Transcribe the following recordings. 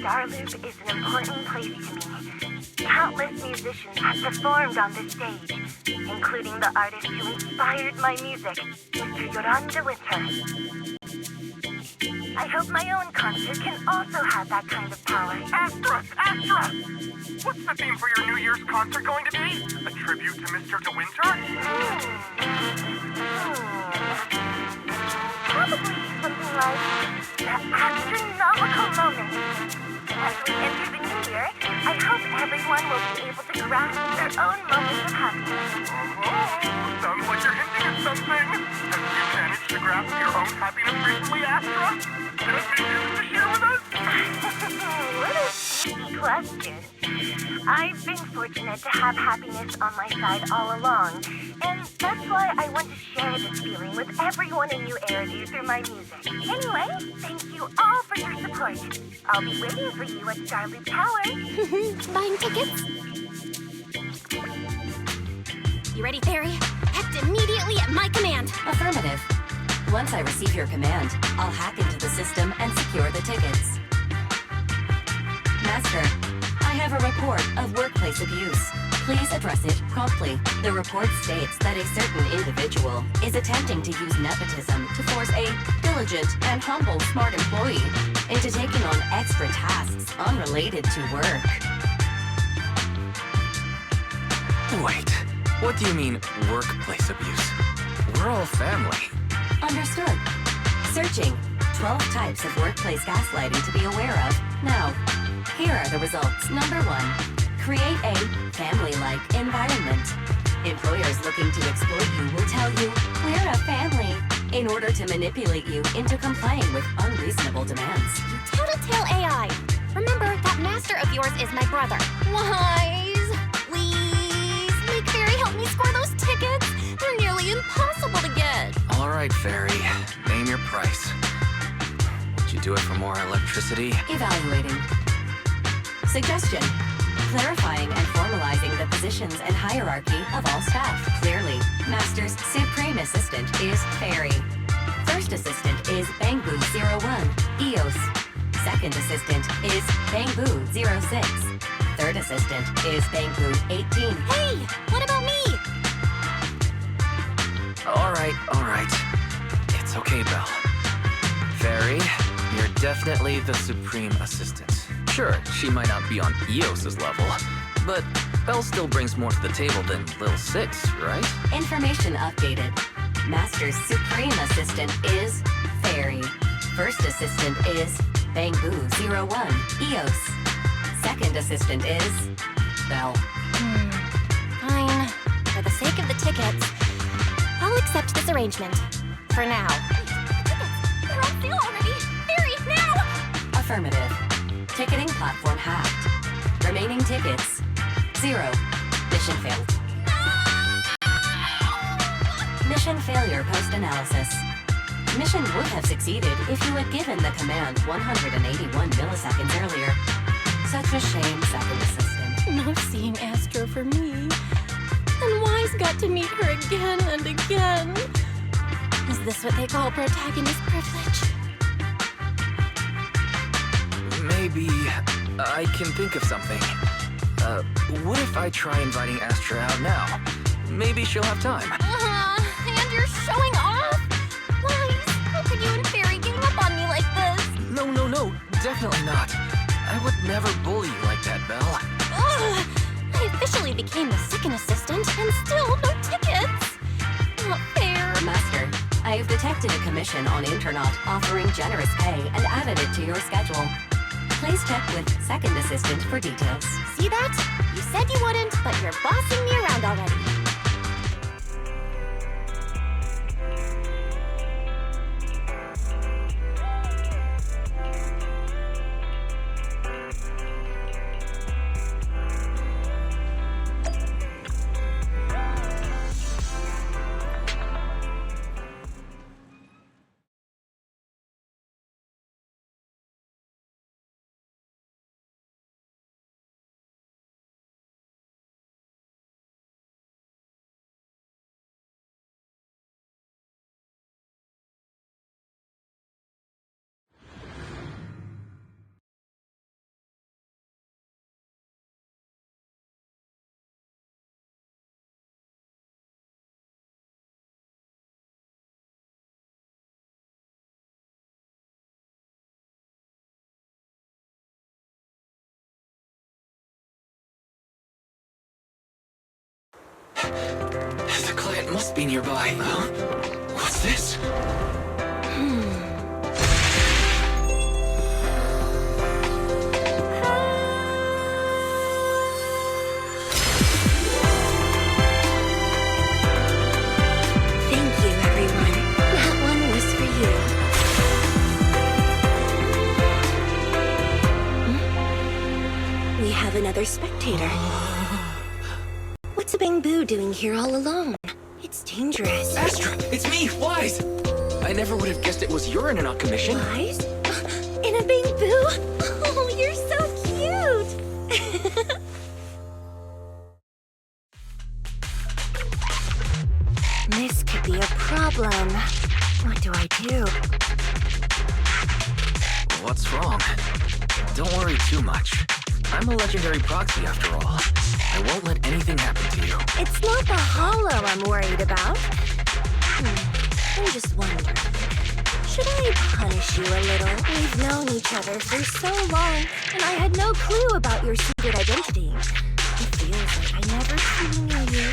Starloop is an important place to me. Countless musicians have performed on this stage, including the artist who inspired my music, Mr. Yoran de Winter. I hope my own concert can also have that kind of power. Astra! Astra! What's the theme for your New Year's concert going to be? A tribute to Mr. De Winter? Probably something like the astra-nomical moment. As we enter the new year, I hope everyone will be able to grasp their own moments of happiness. Oh, sounds like you're hinting at something. Have you managed to grasp your own happiness recently, Astra? Can it be used to share with us? What a sneaky question. I've been fortunate to have happiness on my side all along, and that's why I want to share this feeling with everyone in New Eridu through my music. Anyway, thank you all for your support. I'll be waiting for you at Starloop Tower. Buying tickets? You ready, Fairy? Act immediately at my command. Affirmative. Once I receive your command, I'll hack into the system and secure the tickets. Master, I have a report of workplace abuse. Please address it promptly. The report states that a certain individual is attempting to use nepotism to force a diligent and humble smart employee into taking on extra tasks unrelated to work. Wait, what do you mean, workplace abuse? We're all family. Understood. Searching. 12 types of workplace gaslighting to be aware of. Now, here are the results. Number 1. Create a family-like environment. Employers looking to exploit you will tell you, we're a family, in order to manipulate you into complying with unreasonable demands. You tattletale AI. Remember, that master of yours is my brother. Wise, please, make Fairy help me score those tickets. They're nearly impossible to get. All right, Fairy, name your price. Would you do it for more electricity? Evaluating. Suggestion. Clarifying and formalizing the positions and hierarchy of all staff. Clearly, Master's Supreme Assistant is Fairy. First Assistant is Bangbu 01, EOS. Second Assistant is Bangbu 06. Third Assistant is Bangbu 18. Hey, what about me? All right. It's okay, Belle. Fairy, you're definitely the Supreme Assistant. Sure, she might not be on EOS's level, but Belle still brings more to the table than Lil 6, right? Information updated. Master's Supreme Assistant is Fairy. First Assistant is Bangbu 01, EOS. Second Assistant is Belle. Fine. For the sake of the tickets, I'll accept this arrangement. For now. Tickets! They're on sale already! Fairy, now! Affirmative. Ticketing platform hacked. Remaining tickets, 0. Mission failed. Mission failure post-analysis. Mission would have succeeded if you had given the command 181 milliseconds earlier. Such a shame, Second Assistant. No seeing Astra for me. And Wise got to meet her again and again. Is this what they call protagonist privilege? Maybe I can think of something. What if I try inviting Astra out now? Maybe she'll have time. And you're showing off? Wise, how could you and Fairy gang up on me like this? No, definitely not. I would never bully you like that, Belle. Ugh, I officially became the second assistant and still no tickets. Not fair. Master, I have detected a commission on Internet offering generous pay and added it to your schedule. Please check with Second Assistant for details. See that? You said you wouldn't, but you're bossing me around already. The client must be nearby. Huh? What's this? Thank you, everyone. That one was for you. We have another spectator. What's a Bamboo doing here all alone? It's dangerous. Astra, it's me, Wise! I never would have guessed it was urine on commission. Wise? In a Bamboo? Oh, you're so cute! This could be a problem. What do I do? What's wrong? Don't worry too much. I'm a legendary proxy after all. I won't let anything happen to you. It's not the hollow I'm worried about. I'm just wondering, should I punish you a little? We've known each other for so long, and I had no clue about your secret identity. It feels like I never truly knew you.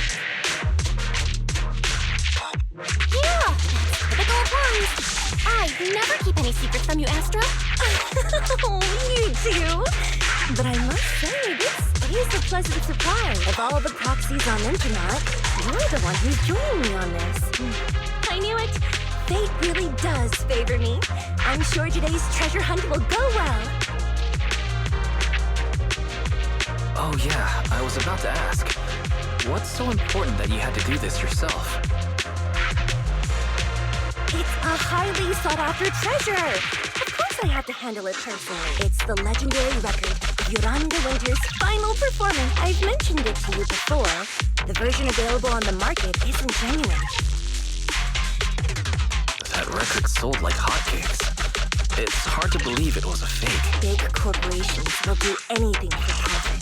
Yeah, that's typical Wise. I never keep any secrets from you, Astra. Oh, you do? But I must say, this is a pleasant surprise. Of all the proxies on Internet, you're the one who's joining me on this. I knew it. Fate really does favor me. I'm sure today's treasure hunt will go well. Oh yeah, I was about to ask. What's so important that you had to do this yourself? It's a highly sought-after treasure. Of course I have to handle it personally. It's the legendary record of Yolanda Winter's final performance. I've mentioned it to you before. The version available on the market isn't genuine. That record sold like hotcakes. It's hard to believe it was a fake. Big corporations will do anything for profit.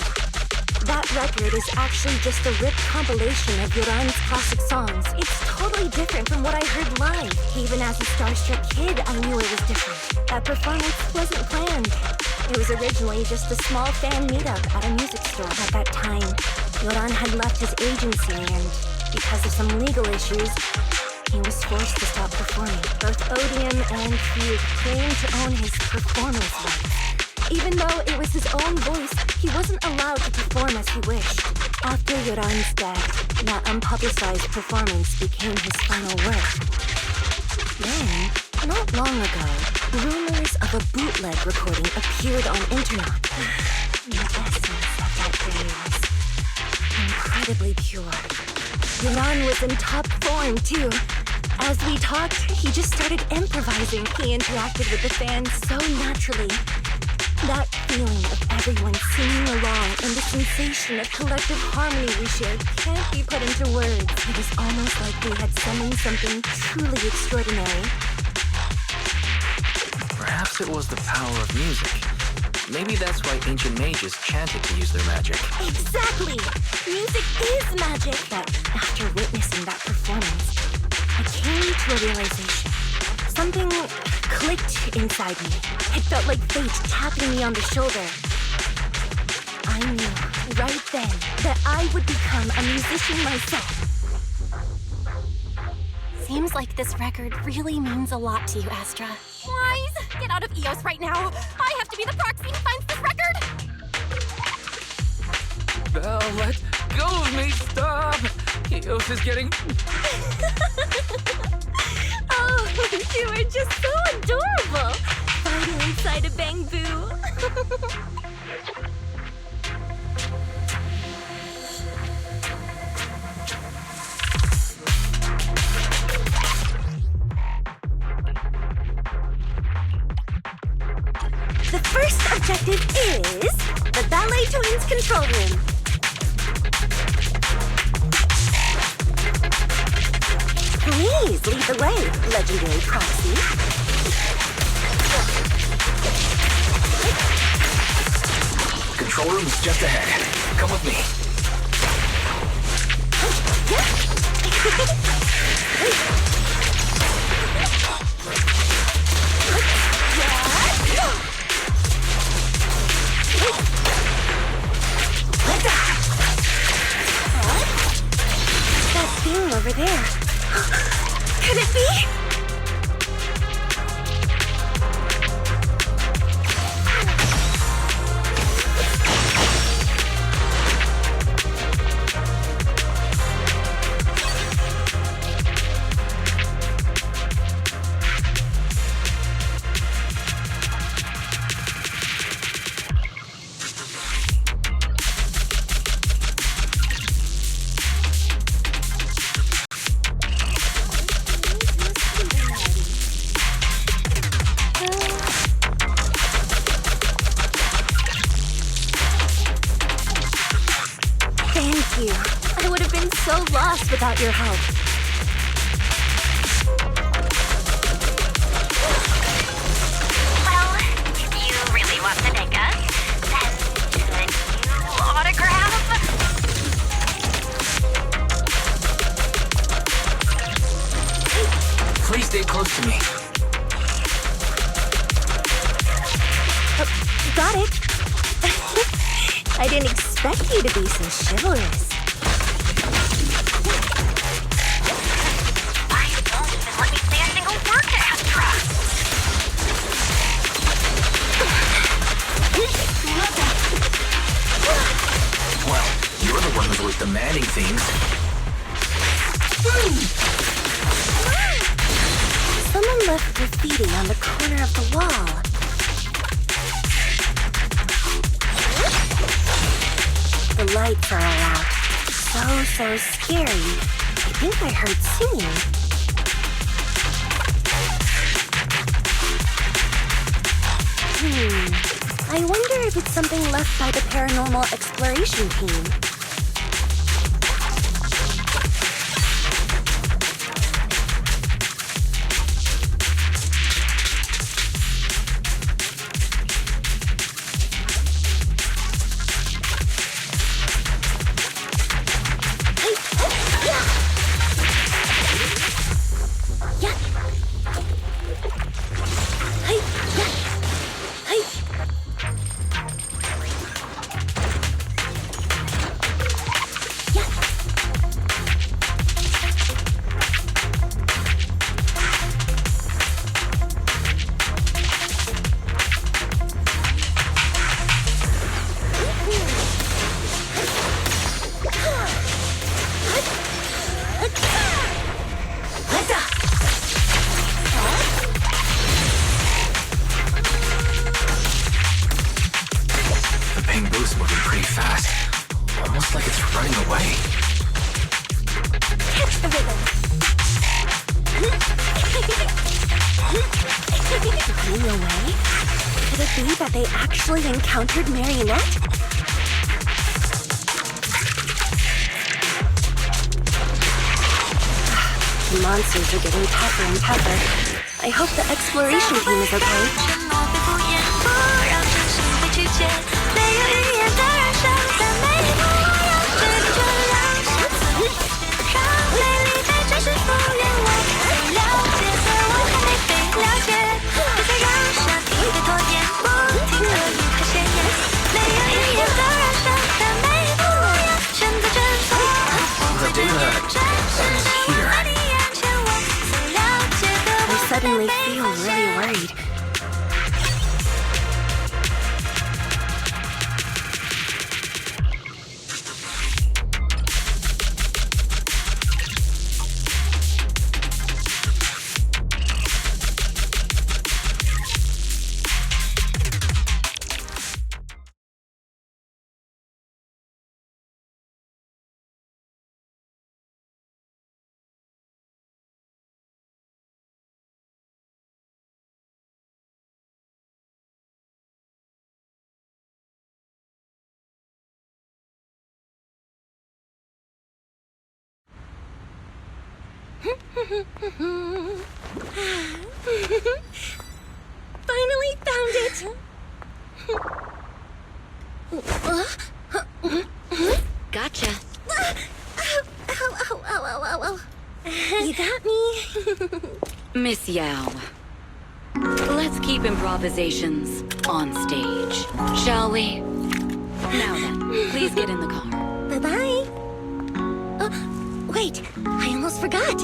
That record is actually just a ripped compilation of Yoran's classic songs. It's totally different from what I heard live. Even as a starstruck kid, I knew it was different. That performance wasn't planned. It was originally just a small fan meetup at a music store. At that time, Yoran had left his agency and, because of some legal issues, he was forced to stop performing. Both Odium and Fugue claimed to own his performance rights. Even though it was his own voice, he wasn't allowed to perform as he wished. After Yoran's death, that unpublicized performance became his final work. Then, not long ago, rumors of a bootleg recording appeared on internet. The essence of that day was incredibly pure. Yoran was in top form, too. As we talked, he just started improvising. He interacted with the fans so naturally. That feeling of everyone singing along and the sensation of collective harmony we shared can't be put into words. It was almost like we had summoned something truly extraordinary. Perhaps it was the power of music. Maybe that's why ancient mages chanted to use their magic. Exactly! Music is magic! But after witnessing that performance, I came to a realization. Something clicked inside me. It felt like fate tapping me on the shoulder. I knew right then that I would become a musician myself. Seems like this record really means a lot to you, Astra. Wise, get out of EOS right now. I have to be the proxy who finds this record. Belle, let go of me! Stop! Eos is getting... Oh, you are just so adorable! Fighting inside a Bamboo. The first objective is the Ballet Twins control room. Please lead the way, legendary proxy. Control room is just ahead. Come with me. That so lost without your help. Well, if you really want to thank us, then could you autograph? Please stay close to me. Got it. I didn't expect you to be so chivalrous. Why you won't even let me say a single word to Astra? Well, you're the one who's always demanding things. Someone left graffiti on the corner of the wall. The lights are all out. So scary. I think I heard singing. I wonder if it's something left by the paranormal exploration team. They actually encountered Marionette? The monsters are getting tougher and tougher. I hope the exploration team is okay. I suddenly feel really worried. Finally found it! Gotcha. Ow. You got me. Miss Yao. Let's keep improvisations on stage, shall we? Now then, please get in the car. Bye-bye. Wait, I almost forgot.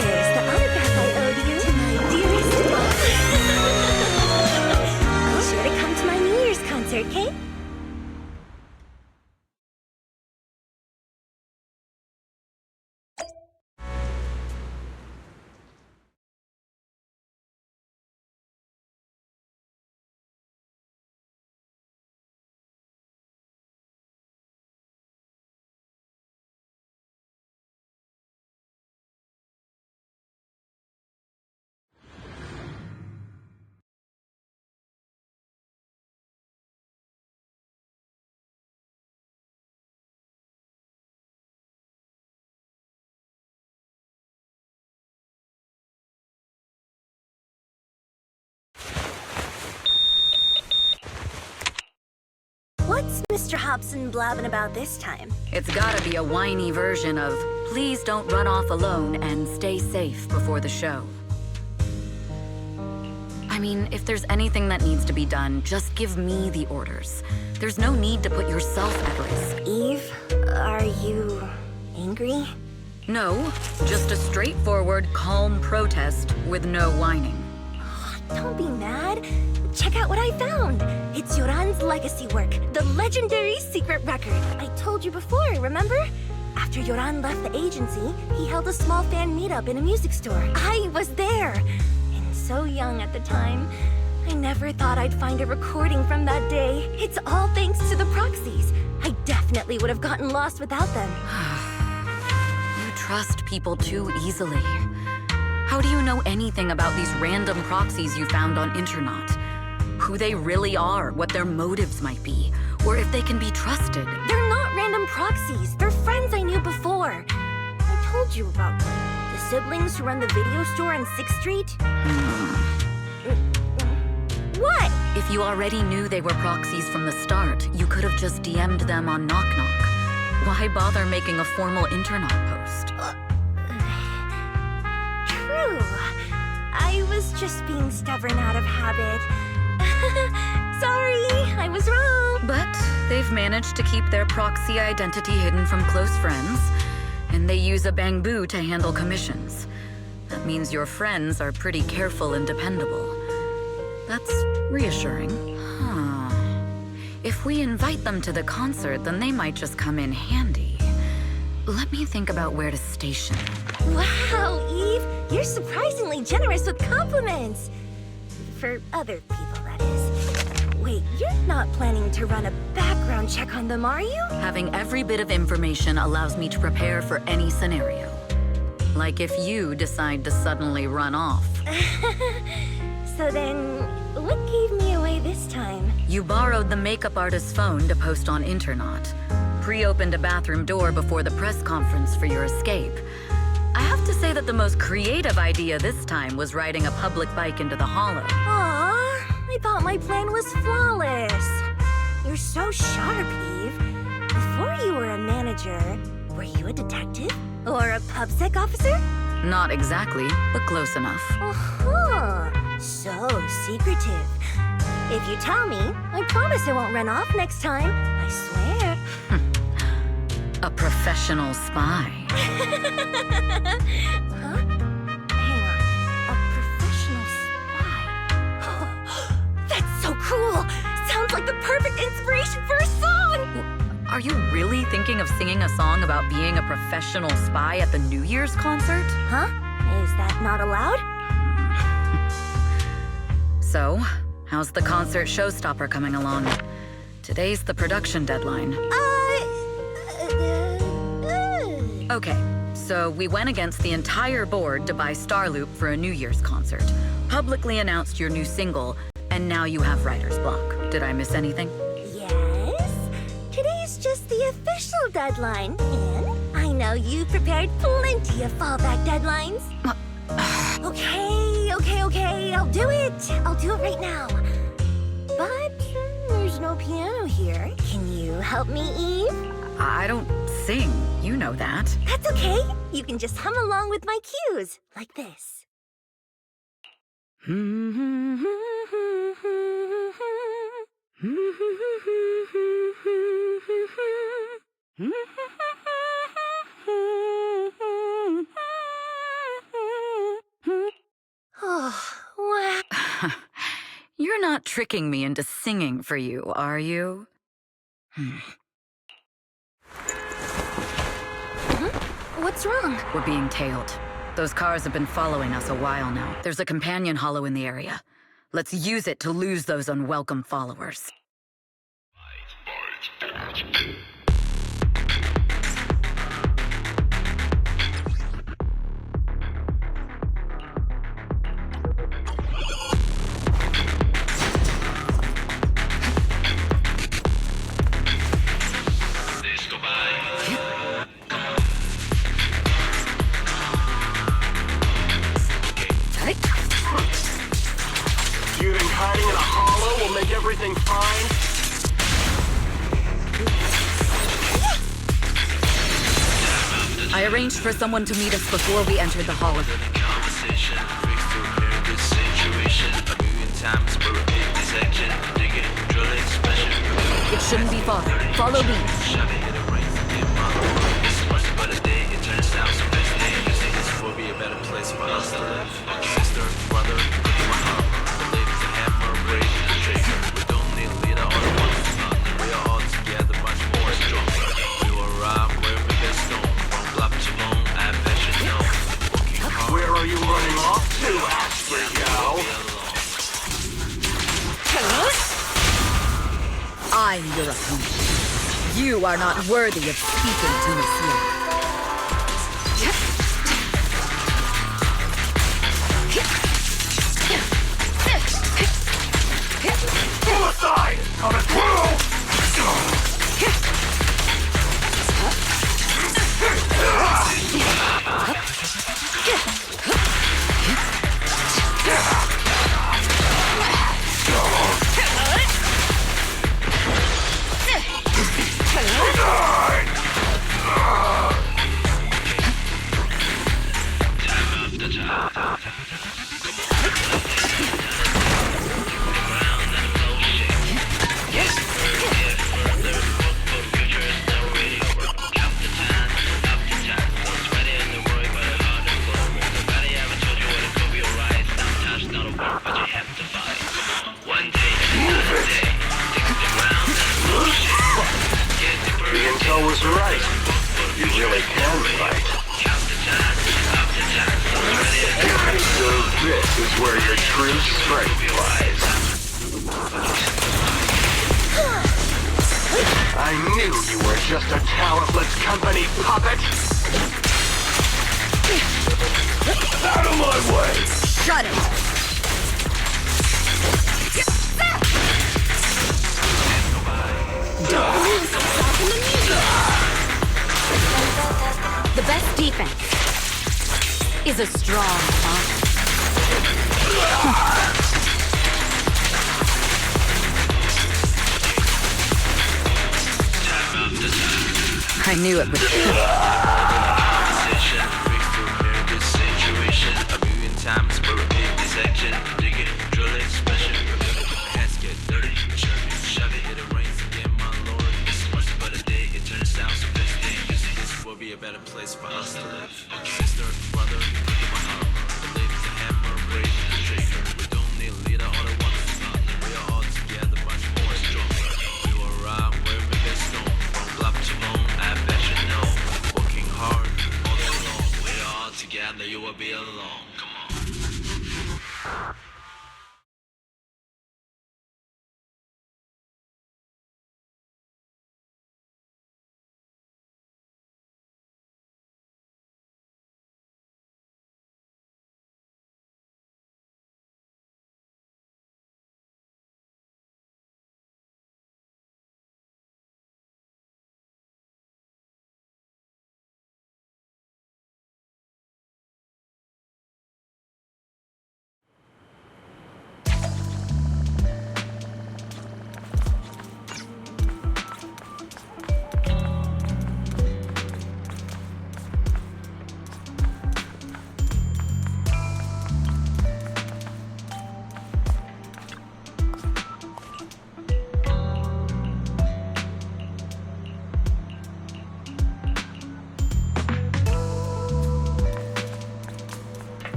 There's the autograph I owed you to my dearest boss. Be sure to come to my New Year's concert, okay? What's Mr. Hobson blabbing about this time? It's gotta be a whiny version of, please don't run off alone and stay safe before the show. I mean, if there's anything that needs to be done, just give me the orders. There's no need to put yourself at risk. Eve, are you angry? No, just a straightforward, calm protest with no whining. Don't be mad. Check out what I found. It's Yoran's legacy work, the legendary secret record. I told you before, remember? After Yoran left the agency, he held a small fan meetup in a music store. I was there. And so young at the time. I never thought I'd find a recording from that day. It's all thanks to the proxies. I definitely would have gotten lost without them. You trust people too easily. How do you know anything about these random proxies you found on Internaut? Who they really are, what their motives might be, or if they can be trusted. They're not random proxies. They're friends I knew before. I told you about them. The siblings who run the video store on 6th Street. What? If you already knew they were proxies from the start, you could have just DM'd them on Knock Knock. Why bother making a formal Internaut post? True. I was just being stubborn out of habit. Sorry, I was wrong. But they've managed to keep their proxy identity hidden from close friends, and they use a bangbu to handle commissions. That means your friends are pretty careful and dependable. That's reassuring. Huh. If we invite them to the concert, then they might just come in handy. Let me think about where to station them. Wow, Eve, you're surprisingly generous with compliments. For other people, that is. Wait, you're not planning to run a background check on them, are you? Having every bit of information allows me to prepare for any scenario. Like if you decide to suddenly run off. So then, what gave me away this time? You borrowed the makeup artist's phone to post on Internaut. Pre-opened a bathroom door before the press conference for your escape. I have to say that the most creative idea this time was riding a public bike into the hollow. Aw, I thought my plan was flawless. You're so sharp, Eve. Before you were a manager, were you a detective? Or a PubSec officer? Not exactly, but close enough. Uh-huh. So secretive. If you tell me, I promise I won't run off next time. I swear. A professional spy. Huh? Hang on. A professional spy. That's so cool! Sounds like the perfect inspiration for a song! Are you really thinking of singing a song about being a professional spy at the New Year's concert? Huh? Is that not allowed? So, how's the concert showstopper coming along? Today's the production deadline. Okay, so we went against the entire board to buy Starloop for a New Year's concert, publicly announced your new single, and now you have writer's block. Did I miss anything? Yes. Today's just the official deadline, and I know you prepared plenty of fallback deadlines. Okay, I'll do it. I'll do it right now. But there's no piano here. Can you help me, Eve? I don't sing, you know that. That's okay. You can just hum along with my cues, like this. Oh, wow. You're not tricking me into singing for you, are you? What's wrong? We're being tailed. Those cars have been following us a while now. There's a companion hollow in the area. Let's use it to lose those unwelcome followers. You think hiding in a hollow will make everything fine? I arranged for someone to meet us before we entered the hall of... It shouldn't be far. Follow me. Where are you running off to, Astra-gal? I'm your opponent. You are not worthy of speaking to Miss Lee. Suicide! Coming through! Was right. You really can fight. So this is where your true strength lies. I knew you were just a talentless company puppet. Out of my way! Shut it! The best defense is a strong offense. I knew it would. A better place for us to live. Sister, brother, give my heart. Believe the hammer, break the shaker. We don't need a leader or the one who's not. We are all together, much more stronger. We will ride where we get stone. From block to bone, I bet you know. Working hard, all day long. We are all together, you will be alone. Come on.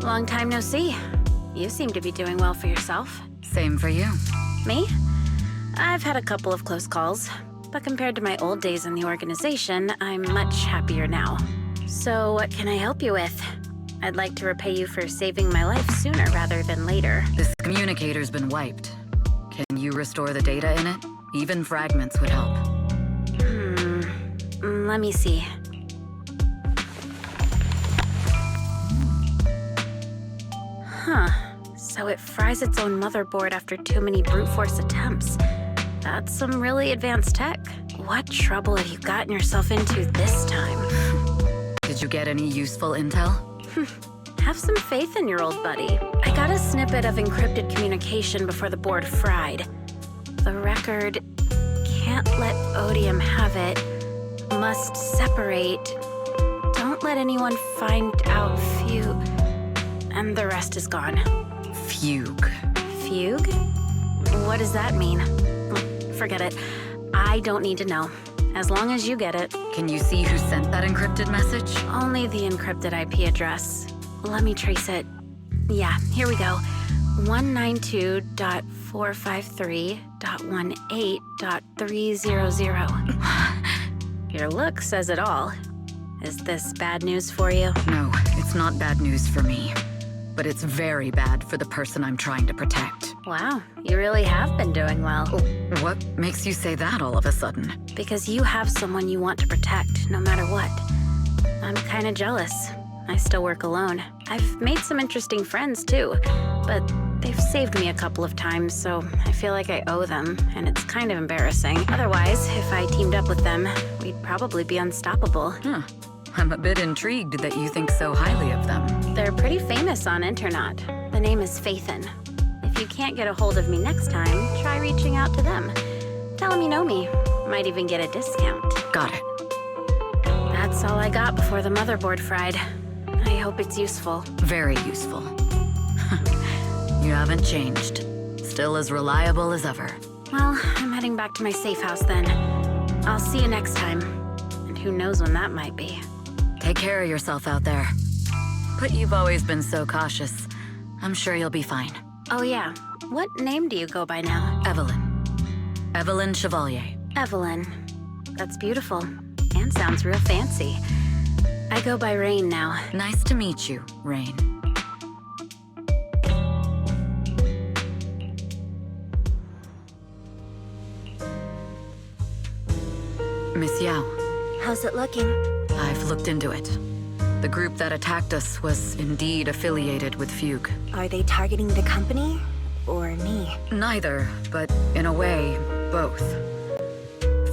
Long time no see. You seem to be doing well for yourself. Same for you. Me? I've had a couple of close calls, but compared to my old days in the organization, I'm much happier now. So what can I help you with? I'd like to repay you for saving my life sooner rather than later. This communicator's been wiped. Can you restore the data in it? Even fragments would help. Let me see. Huh. So it fries its own motherboard after too many brute force attempts. That's some really advanced tech. What trouble have you gotten yourself into this time? Did you get any useful intel? Have some faith in your old buddy. I got a snippet of encrypted communication before the board fried. The record can't let Odium have it. Must separate. Don't let anyone find out Fugue. And the rest is gone. Fugue. Fugue? What does that mean? Forget it. I don't need to know. As long as you get it. Can you see who sent that encrypted message? Only the encrypted IP address. Let me trace it. Yeah, here we go. 192.453.18.300. Your look says it all. Is this bad news for you? No, it's not bad news for me. But it's very bad for the person I'm trying to protect. Wow, you really have been doing well. What makes you say that all of a sudden? Because you have someone you want to protect, no matter what. I'm kinda jealous. I still work alone. I've made some interesting friends, too. But they've saved me a couple of times, so I feel like I owe them, and it's kind of embarrassing. Otherwise, if I teamed up with them, we'd probably be unstoppable. Huh. I'm a bit intrigued that you think so highly of them. They're pretty famous on Internet. The name is Faithin. If you can't get a hold of me next time, try reaching out to them. Tell them you know me. Might even get a discount. Got it. That's all I got before the motherboard fried. I hope it's useful. Very useful. You haven't changed. Still as reliable as ever. Well, I'm heading back to my safe house then. I'll see you next time. And who knows when that might be. Take care of yourself out there. But you've always been so cautious. I'm sure you'll be fine. Oh yeah, what name do you go by now? Evelyn. Evelyn Chevalier. Evelyn. That's beautiful. And sounds real fancy. I go by Rain now. Nice to meet you, Rain. Miss Yao. How's it looking? I've looked into it. The group that attacked us was indeed affiliated with Fugue. Are they targeting the company or me? Neither, but in a way, both.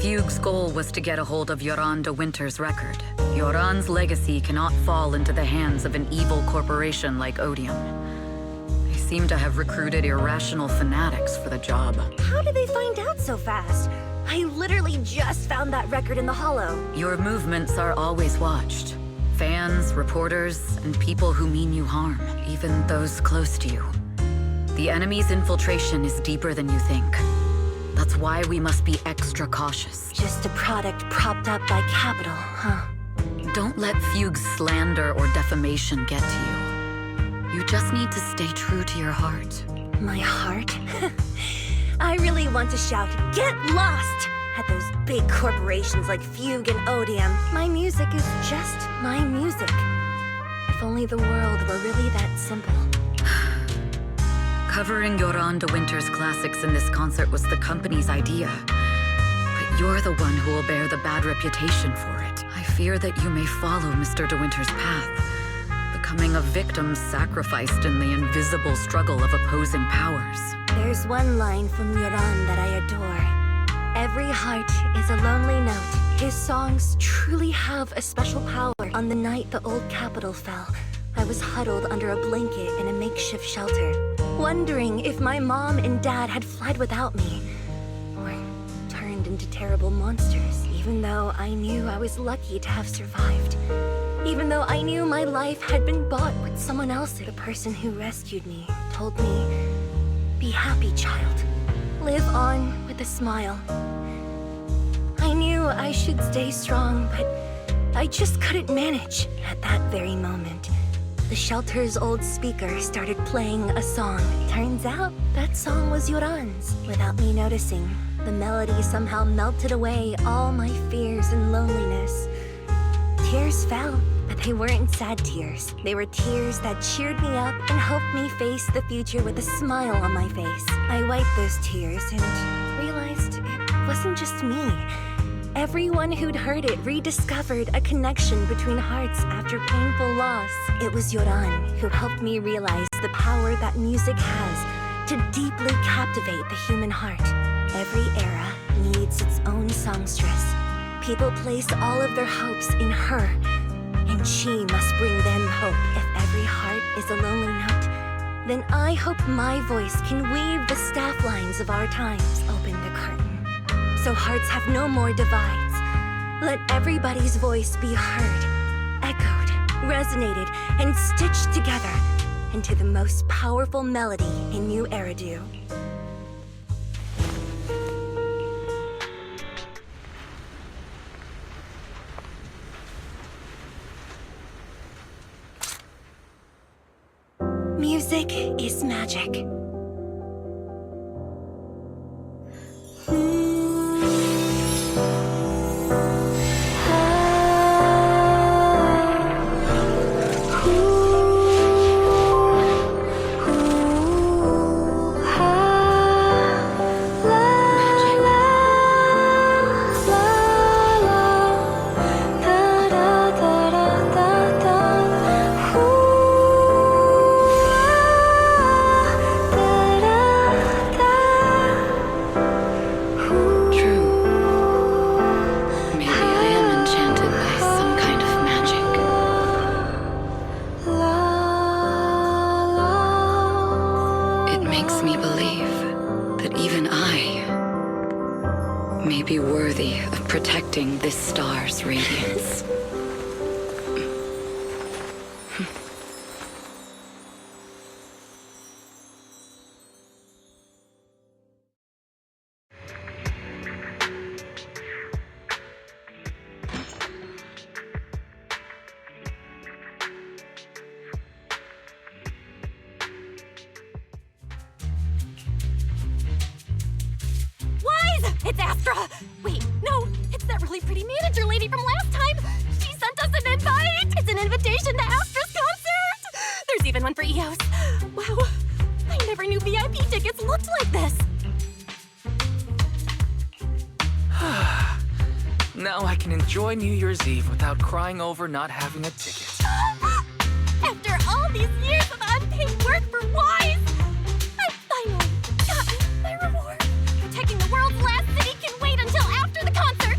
Fugue's goal was to get a hold of Yoran de Winter's record. Yoran's legacy cannot fall into the hands of an evil corporation like Odium. They seem to have recruited irrational fanatics for the job. How did they find out so fast? I literally just found that record in the hollow. Your movements are always watched. Fans, reporters, and people who mean you harm, even those close to you. The enemy's infiltration is deeper than you think. That's why we must be extra cautious. Just a product propped up by capital, huh? Don't let Fugue's slander or defamation get to you. You just need to stay true to your heart. My heart? I really want to shout, "Get lost!" at those big corporations like Fugue and Odium. My music is just my music. If only the world were really that simple. Covering Yoran de Winter's classics in this concert was the company's idea. But you're the one who will bear the bad reputation for it. I fear that you may follow Mr. de Winter's path, becoming a victim sacrificed in the invisible struggle of opposing powers. There's one line from Yoran that I adore. Every heart is a lonely note. His songs truly have a special power. On the night the old capital fell, I was huddled under a blanket in a makeshift shelter, wondering if my mom and dad had fled without me, or turned into terrible monsters, even though I knew I was lucky to have survived. Even though I knew my life had been bought with someone else, the person who rescued me told me, "Be happy, child. Live on with a smile." I knew I should stay strong, but I just couldn't manage. At that very moment, the shelter's old speaker started playing a song. Turns out, that song was Yoran's. Without me noticing, the melody somehow melted away all my fears and loneliness. Tears fell, but they weren't sad tears. They were tears that cheered me up and helped me face the future with a smile on my face. I wiped those tears and realized it wasn't just me. Everyone who'd heard it rediscovered a connection between hearts after painful loss. It was Yoran who helped me realize the power that music has to deeply captivate the human heart. Every era needs its own songstress. People place all of their hopes in her, and she must bring them hope. If every heart is a lonely note, then I hope my voice can weave the staff lines of our times. Open the curtain, so hearts have no more divides. Let everybody's voice be heard, echoed, resonated, and stitched together into the most powerful melody in New Eridu. Music is magic. Protecting this star's radiance. It's Astra! Wait, no, it's that really pretty manager lady from last time! She sent us an invite! It's an invitation to Astra's concert! There's even one for EOS. Wow, I never knew VIP tickets looked like this! Now I can enjoy New Year's Eve without crying over not having a ticket. After all these years of unpaid work for Wise, I've finally gotten my reward. Protecting the world's last city can wait until after the concert!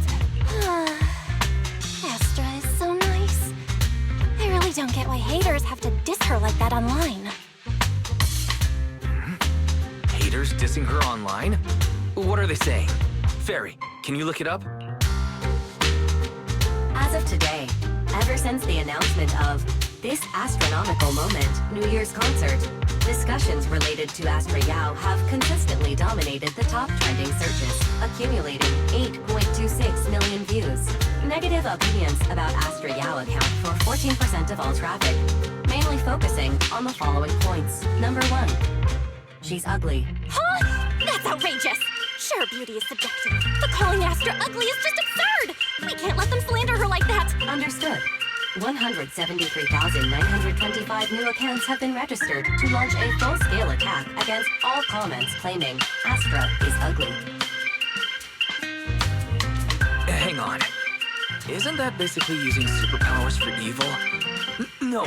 Astra is so nice. I really don't get why haters have to diss her like that online. Haters dissing her online? What are they saying? Fairy, can you look it up? As of today, ever since the announcement of this astronomical moment New Year's concert, discussions related to Astra Yao have consistently dominated the top trending searches, accumulating 8.26 million views. Negative opinions about Astra Yao account for 14% of all traffic, mainly focusing on the following points. Number 1, she's ugly. Huh? That's outrageous! Sure, beauty is subjective, but calling Astra ugly is just absurd! We can't let them slander her like that! Understood. 173,925 new accounts have been registered to launch a full-scale attack against all comments claiming Astra is ugly. Hang on. Isn't that basically using superpowers for evil? No.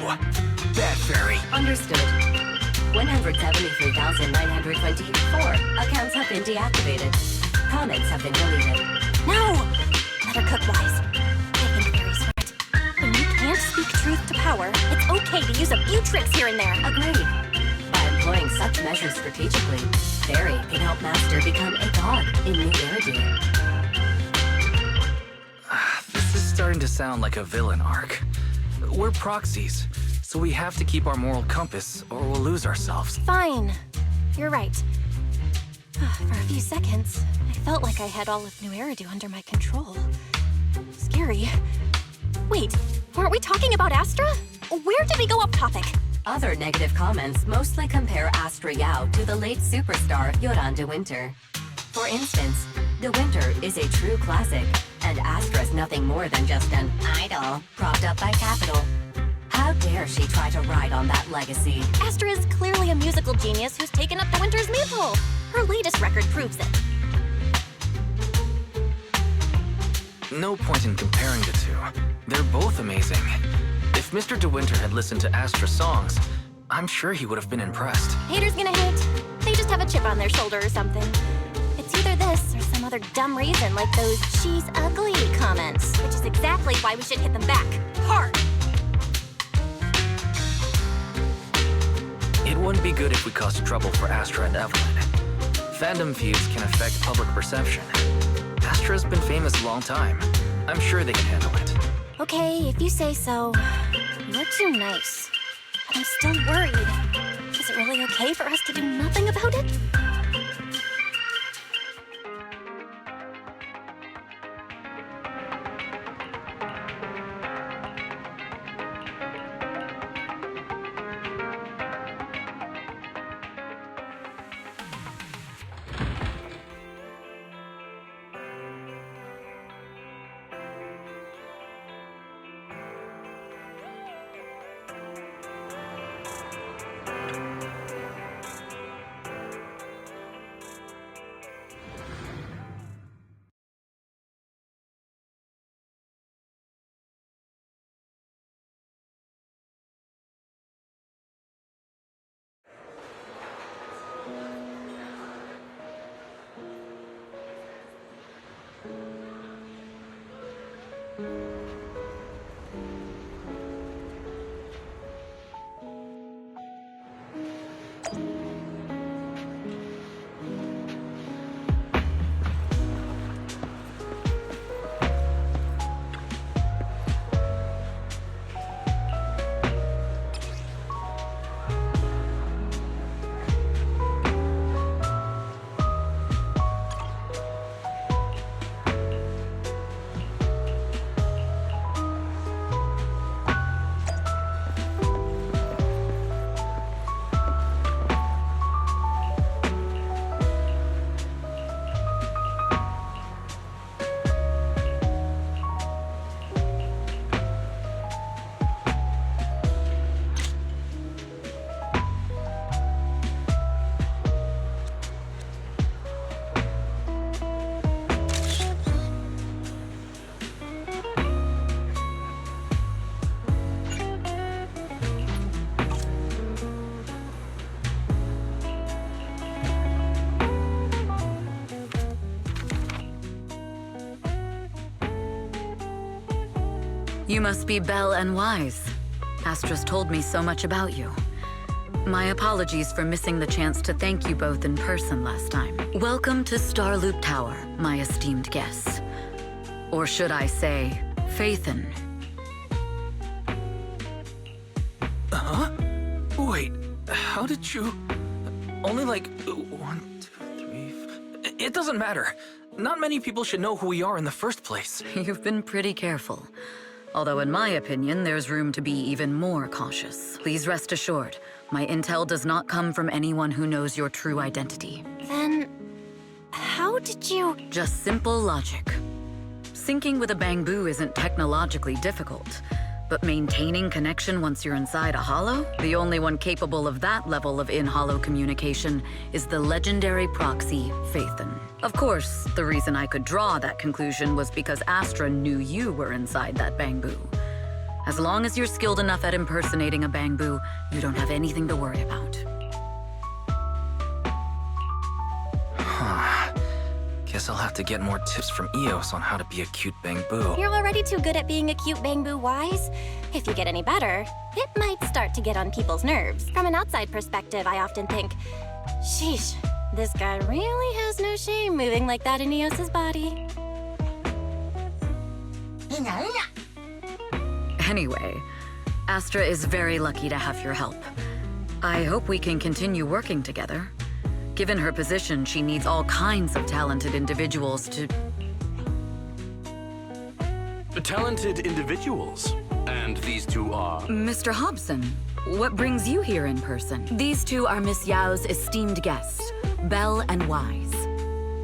Bad Fairy. Understood. 173,924 accounts have been deactivated. Comments have been deleted. No! Let her cook Wise. I think Fairy's right. When you can't speak truth to power, it's okay to use a few tricks here and there. Agreed. By employing such measures strategically, Fairy can help Master become a god in New Eridu. This is starting to sound like a villain arc. We're proxies, so we have to keep our moral compass or we'll lose ourselves. Fine. You're right. For a few seconds, I felt like I had all of New Eridu under my control. Scary. Wait, weren't we talking about Astra? Where did we go off topic? Other negative comments mostly compare Astra Yao to the late superstar Yoran de Winter. For instance, De Winter is a true classic, and Astra's nothing more than just an idol propped up by capital. How dare she try to ride on that legacy? Astra is clearly a musical genius who's taken up De Winter's mantle. Her latest record proves it. no point in comparing the two. They're both amazing. If Mr. De Winter had listened to Astra's songs, I'm sure he would have been impressed. Haters gonna hate. They just have a chip on their shoulder or something. It's either this or some other dumb reason like those "she's ugly" comments, which is exactly why we should hit them back. Hard! It wouldn't be good if we caused trouble for Astra and Evelyn. Fandom feuds can affect public perception. Astra's been famous a long time. I'm sure they can handle it. Okay, if you say so. You're too nice. But I'm still worried. Is it really okay for us to do nothing about it? You must be Belle and Wise. Astra's told me so much about you. My apologies for missing the chance to thank you both in person last time. Welcome to Starloop Tower, my esteemed guests. Or should I say, Faithin. Huh? Wait, how did you... Only like 1, 2, 3... It doesn't matter. Not many people should know who we are in the first place. You've been pretty careful. Although in my opinion, there's room to be even more cautious. Please rest assured, my intel does not come from anyone who knows your true identity. Then, how did you... Just simple logic. Syncing with a Bangbu isn't technologically difficult, but maintaining connection once you're inside a holo? The only one capable of that level of in-holo communication is the legendary proxy, Faithin. Of course, the reason I could draw that conclusion was because Astra knew you were inside that Bangbu. As long as you're skilled enough at impersonating a Bangbu, you don't have anything to worry about. Guess I'll have to get more tips from Eos on how to be a cute Bangbu. You're already too good at being a cute Bangbu, Wise. If you get any better, it might start to get on people's nerves. From an outside perspective, I often think, sheesh, this guy really has no shame moving like that in Eos's body. Anyway, Astra is very lucky to have your help. I hope we can continue working together. Given her position, she needs all kinds of talented individuals to... Talented individuals? And these two are? Mr. Hobson, what brings you here in person? These two are Miss Yao's esteemed guests, Belle and Wise.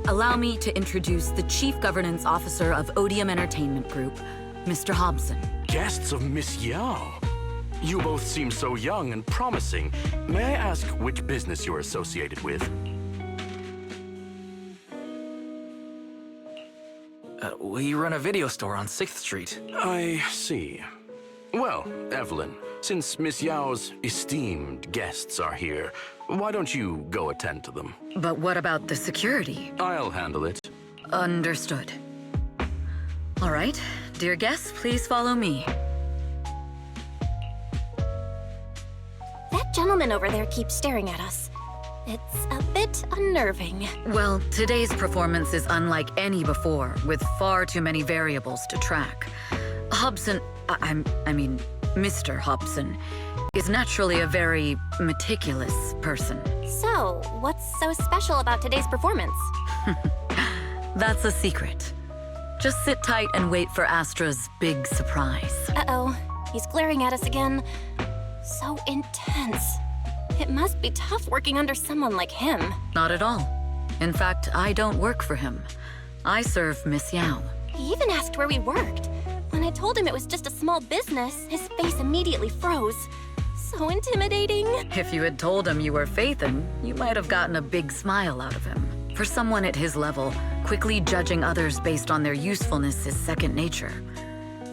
Allow me to introduce the Chief Governance Officer of Odium Entertainment Group, Mr. Hobson. Guests of Miss Yao? You both seem so young and promising. May I ask which business you're associated with? We run a video store on 6th Street. I see. Well, Evelyn, since Miss Yao's esteemed guests are here, why don't you go attend to them? But what about the security? I'll handle it. Understood. All right, dear guests, please follow me. That gentleman over there keeps staring at us. It's a bit unnerving. Well, today's performance is unlike any before, with far too many variables to track. Hobson, I mean, Mr. Hobson, is naturally a very meticulous person. So, what's so special about today's performance? That's a secret. Just sit tight and wait for Astra's big surprise. Uh-oh, he's glaring at us again. So intense. It must be tough working under someone like him. Not at all. In fact, I don't work for him. I serve Miss Yao. He even asked where we worked. When I told him it was just a small business, his face immediately froze. So intimidating. If you had told him you were Phaethon, you might have gotten a big smile out of him. For someone at his level, quickly judging others based on their usefulness is second nature.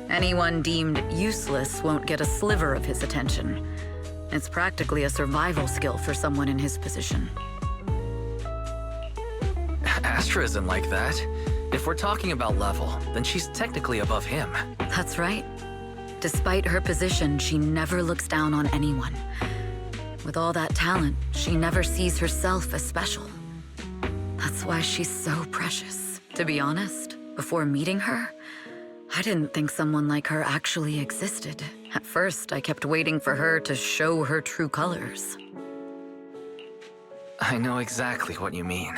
Anyone deemed useless won't get a sliver of his attention. It's practically a survival skill for someone in his position. Astra isn't like that. If we're talking about level, then she's technically above him. That's right. Despite her position, she never looks down on anyone. With all that talent, she never sees herself as special. That's why she's so precious. To be honest, before meeting her, I didn't think someone like her actually existed. At first, I kept waiting for her to show her true colors. I know exactly what you mean.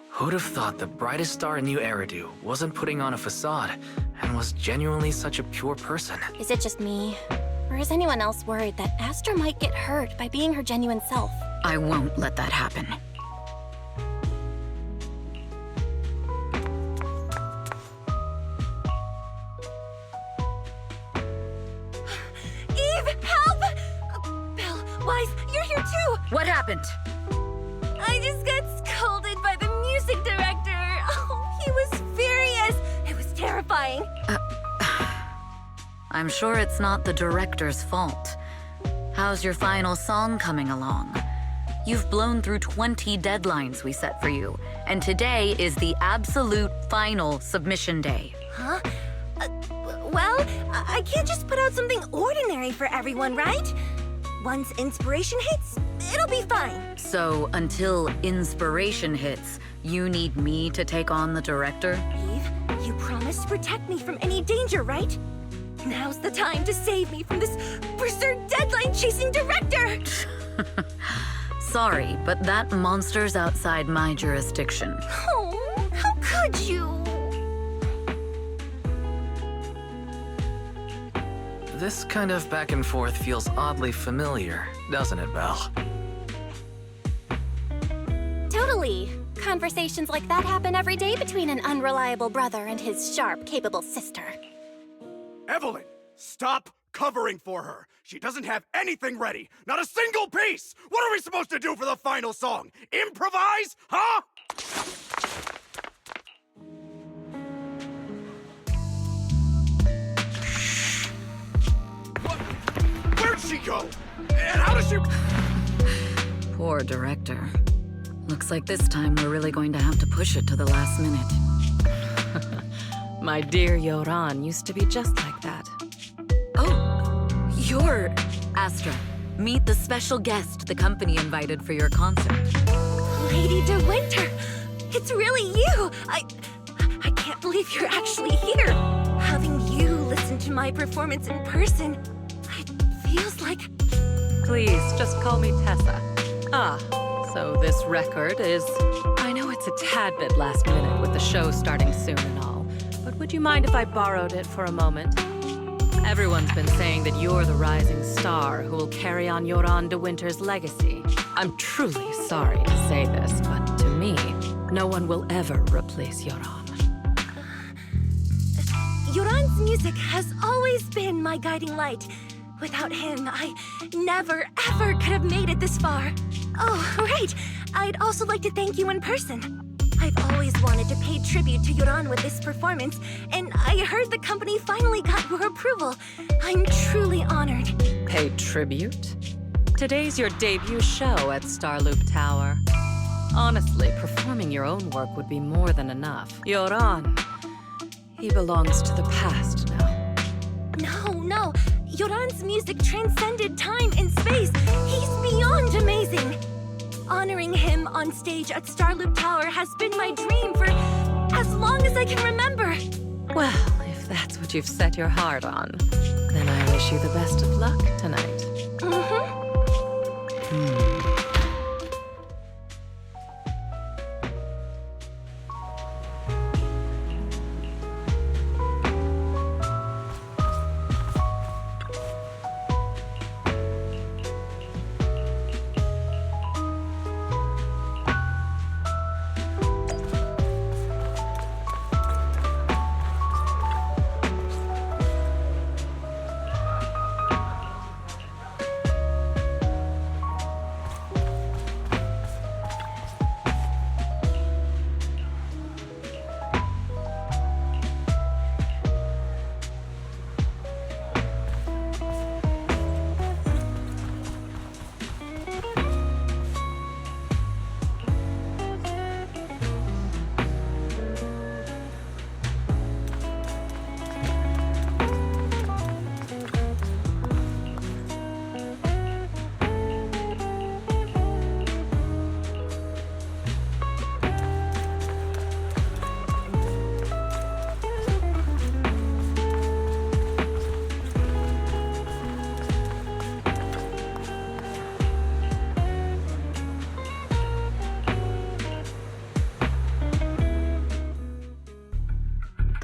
Who'd have thought the brightest star in New Eridu wasn't putting on a facade and was genuinely such a pure person? Is it just me? Or is anyone else worried that Astra might get hurt by being her genuine self? I won't let that happen. What happened? I just got scolded by the music director. Oh, he was furious. It was terrifying. I'm sure it's not the director's fault. How's your final song coming along? You've blown through 20 deadlines we set for you, and today is the absolute final submission day. Huh? Well, I can't just put out something ordinary for everyone, right? Once inspiration hits, it'll be fine. So, until inspiration hits, you need me to take on the director? Eve, you promised to protect me from any danger, right? Now's the time to save me from this berserk deadline-chasing director! Sorry, but that monster's outside my jurisdiction. Oh, how could you? This kind of back and forth feels oddly familiar, doesn't it, Belle? Totally. Conversations like that happen every day between an unreliable brother and his sharp, capable sister. Evelyn, stop covering for her. She doesn't have anything ready. Not a single piece. What are we supposed to do for the final song? Improvise? Huh? Where'd she go? And how does she... Poor director. Looks like this time we're really going to have to push it to the last minute. My dear Yoran used to be just like that. Oh, you're Astra. Meet the special guest the company invited for your concert. Lady De Winter, it's really you. I can't believe you're actually here. Having you listen to my performance in person, it feels like... Please, just call me Tessa. Ah, so this record is... I know it's a tad bit last minute with the show starting soon and all, but would you mind if I borrowed it for a moment? Everyone's been saying that you're the rising star who will carry on Yoran De Winter's legacy. I'm truly sorry to say this, but to me, no one will ever replace Yoran. Yoran's music has always been my guiding light. Without him, I never, ever could have made it this far. Oh, right. I'd also like to thank you in person. I've always wanted to pay tribute to Yoran with this performance, and I heard the company finally got your approval. I'm truly honored. Paid tribute? Today's your debut show at Starloop Tower. Honestly, performing your own work would be more than enough. Yoran, he belongs to the past now. No. Yoran's music transcended time and space. He's beyond amazing. Honoring him on stage at Starloop Tower has been my dream for as long as I can remember. Well, if that's what you've set your heart on, then I wish you the best of luck tonight.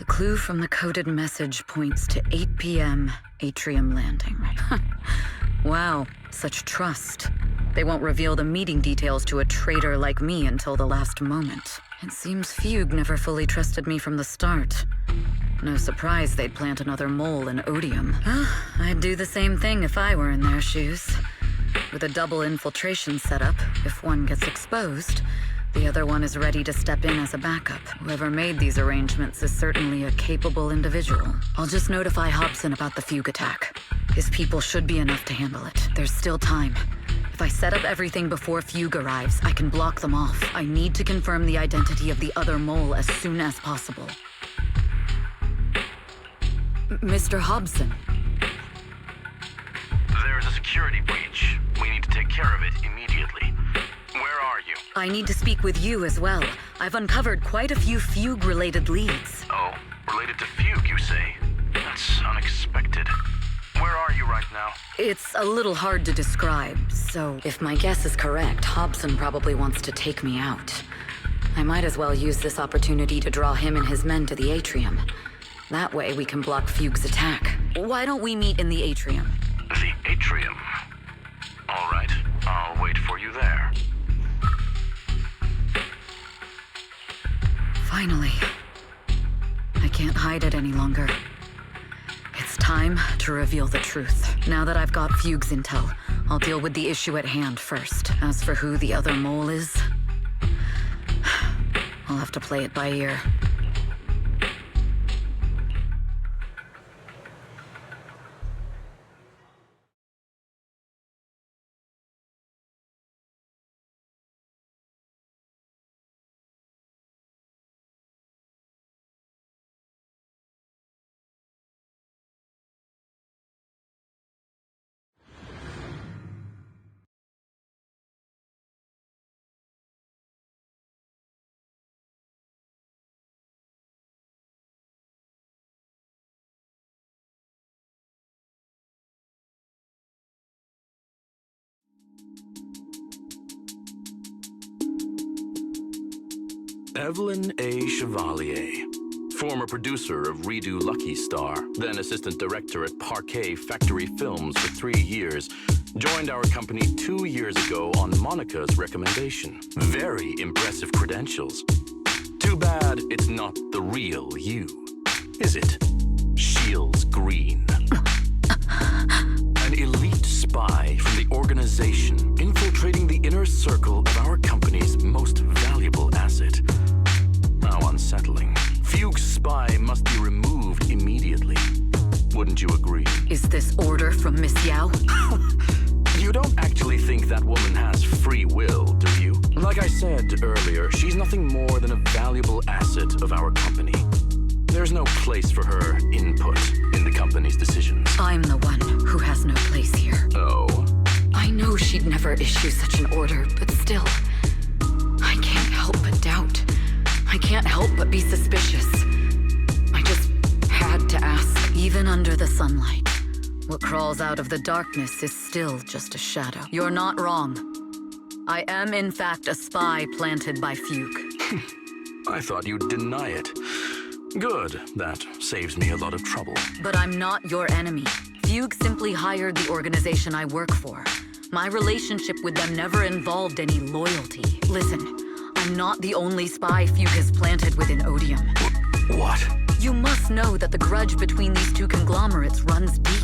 Clue from the coded message points to 8 p.m. Atrium Landing. Wow, such trust. They won't reveal the meeting details to a traitor like me until the last moment. It seems Fugue never fully trusted me from the start. No surprise they'd plant another mole in Odium. I'd do the same thing if I were in their shoes. With a double infiltration setup, if one gets exposed, the other one is ready to step in as a backup. Whoever made these arrangements is certainly a capable individual. I'll just notify Hobson about the Fugue attack. His people should be enough to handle it. There's still time. If I set up everything before Fugue arrives, I can block them off. I need to confirm the identity of the other mole as soon as possible. Mr. Hobson. There's a security breach. We need to take care of it immediately. Where are you? I need to speak with you as well. I've uncovered quite a few Fugue-related leads. Oh, related to Fugue, you say? That's unexpected. Where are you right now? It's a little hard to describe, so if my guess is correct, Hobson probably wants to take me out. I might as well use this opportunity to draw him and his men to the Atrium. That way we can block Fugue's attack. Why don't we meet in the Atrium? The Atrium? All right, I'll wait for you there. Finally. I can't hide it any longer. It's time to reveal the truth. Now that I've got Fugue's intel, I'll deal with the issue at hand first. As for who the other mole is, I'll have to play it by ear. Evelyn A. Chevalier, former producer of Redo Lucky Star, then assistant director at Parquet Factory Films for 3 years, joined our company 2 years ago on Monica's recommendation. Very impressive credentials. Too bad it's not the real you, is it? Shields Green. An elite spy from the organization, infiltrating the inner circle of our company's most valuable asset. order from Miss Yao? You don't actually think that woman has free will, do you? Like I said earlier, she's nothing more than a valuable asset of our company. There's no place for her input in the company's decisions. I'm the one who has no place here. Oh? I know she'd never issue such an order, but still, I can't help but doubt. I can't help but be suspicious. I just had to ask. Even under the sunlight, what crawls out of the darkness is still just a shadow. You're not wrong. I am, in fact, a spy planted by Fugue. I thought you'd deny it. Good. That saves me a lot of trouble. But I'm not your enemy. Fugue simply hired the organization I work for. My relationship with them never involved any loyalty. Listen, I'm not the only spy Fugue has planted within Odium. What? You must know that the grudge between these two conglomerates runs deep.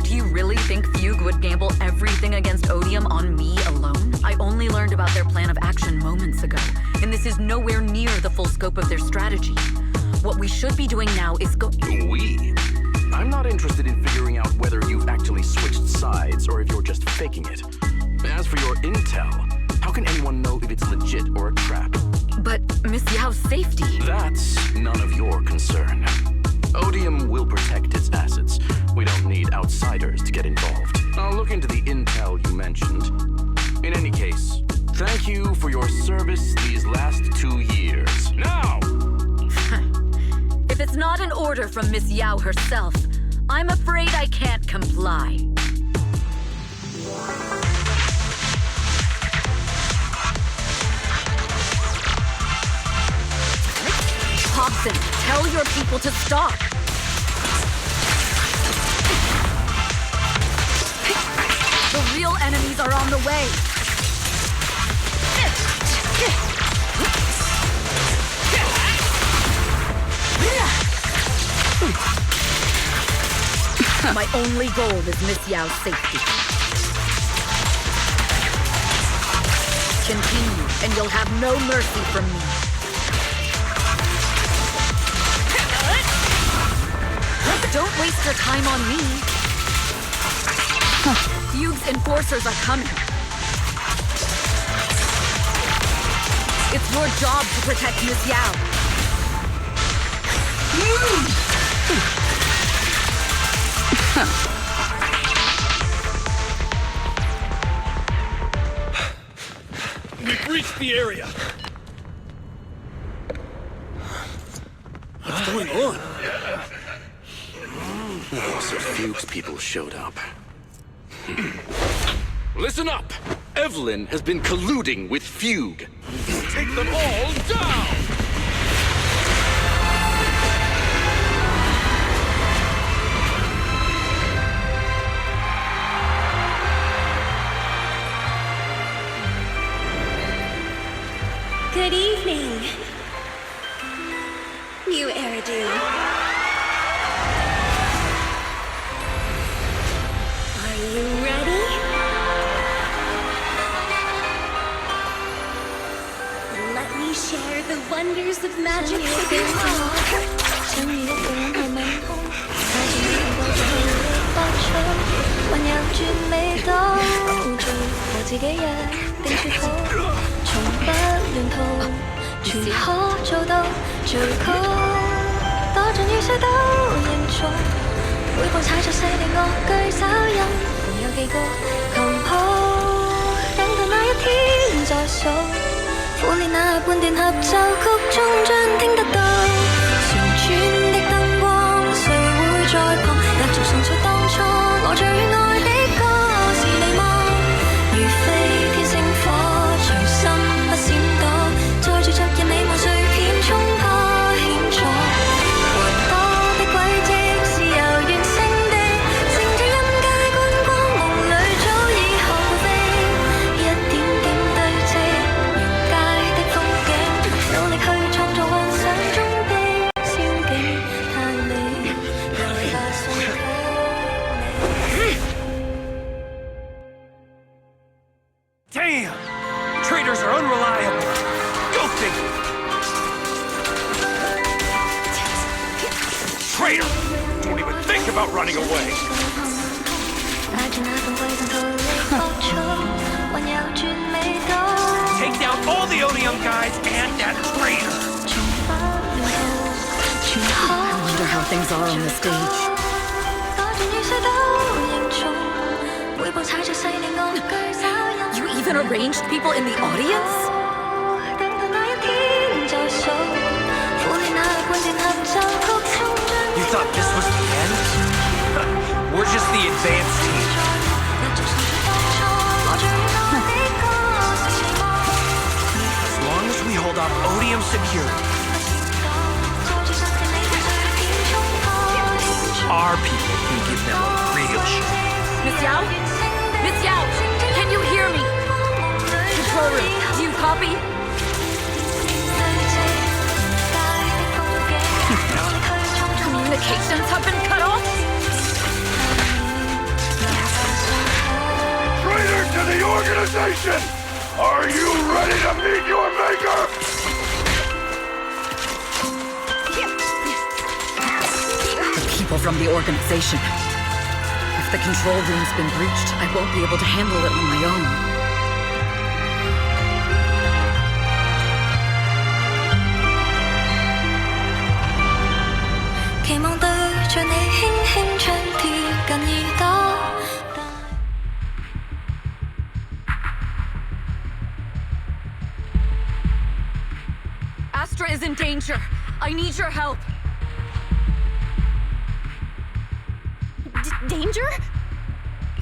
Do you really think Fugue would gamble everything against Odium on me alone? I only learned about their plan of action moments ago, and this is nowhere near the full scope of their strategy. What we should be doing now is We? I'm not interested in figuring out whether you've actually switched sides or if you're just faking it. As for your intel, how can anyone know if it's legit or a trap? But Miss Yao's safety... That's none of your concern. Odium will protect its assets. We don't need outsiders to get involved. I'll look into the intel you mentioned. In any case, thank you for your service these last 2 years. Now! If it's not an order from Miss Yao herself, I'm afraid I can't comply. Hobson, tell your people to stop! The real enemies are on the way! My only goal is Miss Yao's safety. Continue, and you'll have no mercy from me. Don't waste your time on me. Fugue's enforcers are coming. It's your job to protect Miss Yao. We've reached the area. What's going on? So Fugue's people showed up. Listen up! Evelyn has been colluding with Fugue. Take them all down! Good evening, new Eridu. Are you ready? Let me share the wonders of magic with you all. things are on the stage. You even arranged people in the audience? You thought this was the end? We're just the advanced team. As long as we hold off Odium security, our people can give them a real show. Miss Yao? Miss Yao, can you hear me? Control room, do you copy? Communications have been cut off? Traitor to the organization! Are you ready to meet your maker? The people from the organization. If the control room's been breached, I won't be able to handle it on my own. Astra is in danger. I need your help. Danger?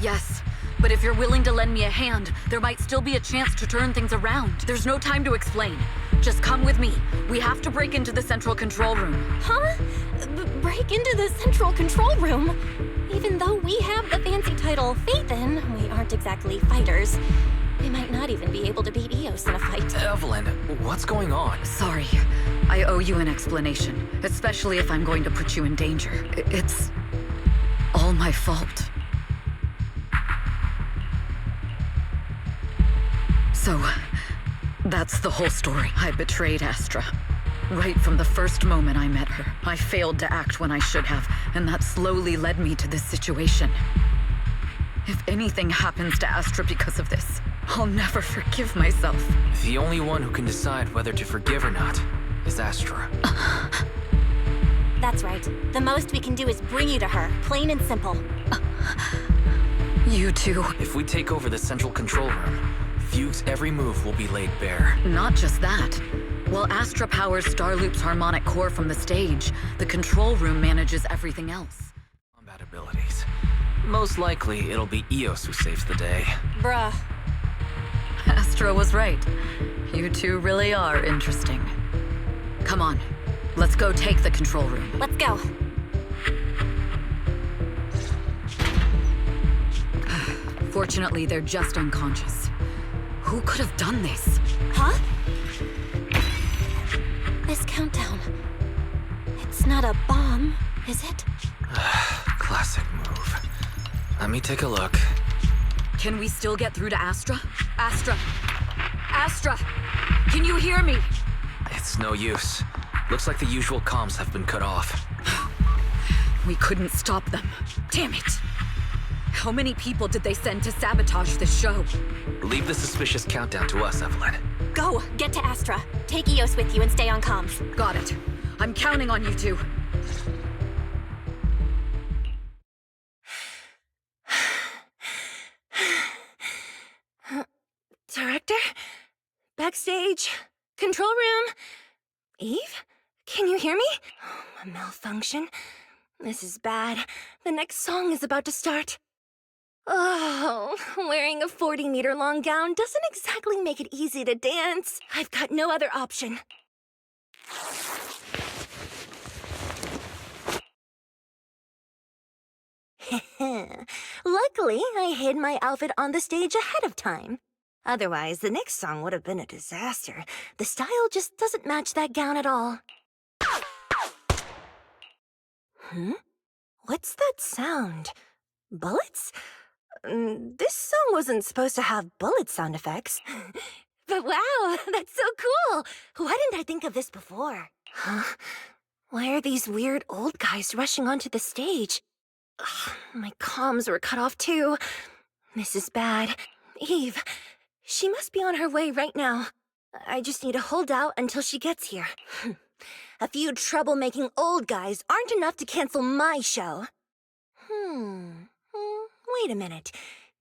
Yes, but if you're willing to lend me a hand, there might still be a chance to turn things around. There's no time to explain. Just come with me. We have to break into the central control room. Huh? Break into the central control room? Even though we have the fancy title Phaethon, we aren't exactly fighters. We might not even be able to beat Eos in a fight. Evelyn, what's going on? Sorry. I owe you an explanation, especially if I'm going to put you in danger. It's all my fault. So, that's the whole story. I betrayed Astra. Right from the first moment I met her. I failed to act when I should have, and that slowly led me to this situation. If anything happens to Astra because of this, I'll never forgive myself. The only one who can decide whether to forgive or not is Astra. That's right. The most we can do is bring you to her, plain and simple. You too. If we take over the central control room, Fugue's every move will be laid bare. Not just that. While Astra powers Starloop's harmonic core from the stage, the control room manages everything else. Combat abilities. Most likely, it'll be Eos who saves the day. Bruh. Astra was right. You two really are interesting. Come on, let's go take the control room. Let's go. Fortunately, they're just unconscious. Who could have done this? Huh? This countdown. It's not a bomb, is it? Classic move. Let me take a look. Can we still get through to Astra? Astra! Astra! Can you hear me? It's no use. Looks like the usual comms have been cut off. We couldn't stop them. Damn it! How many people did they send to sabotage this show? Leave the suspicious countdown to us, Evelyn. Go! Get to Astra. Take Eos with you and stay on comms. Got it. I'm counting on you two. Director? Backstage? Control room? Eve? Can you hear me? A malfunction? This is bad. The next song is about to start. Oh, wearing a 40-meter-long gown doesn't exactly make it easy to dance. I've got no other option. Luckily, I hid my outfit on the stage ahead of time. Otherwise, the next song would have been a disaster. The style just doesn't match that gown at all. What's that sound? Bullets? This song wasn't supposed to have bullet sound effects. But wow, that's so cool! Why didn't I think of this before? Huh? Why are these weird old guys rushing onto the stage? Ugh, my comms were cut off too. This is bad. Eve, she must be on her way right now. I just need to hold out until she gets here. A few troublemaking old guys aren't enough to cancel my show. Wait a minute.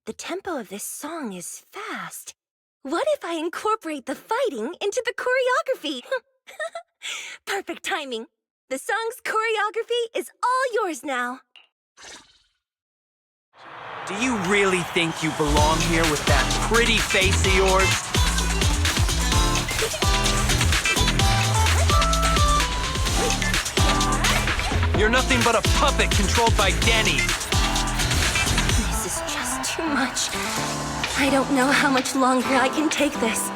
The tempo of this song is fast. What if I incorporate the fighting into the choreography? Perfect timing. The song's choreography is all yours now. Do you really think you belong here with that pretty face of yours? You're nothing but a puppet controlled by Denny. This is just too much. I don't know how much longer I can take this.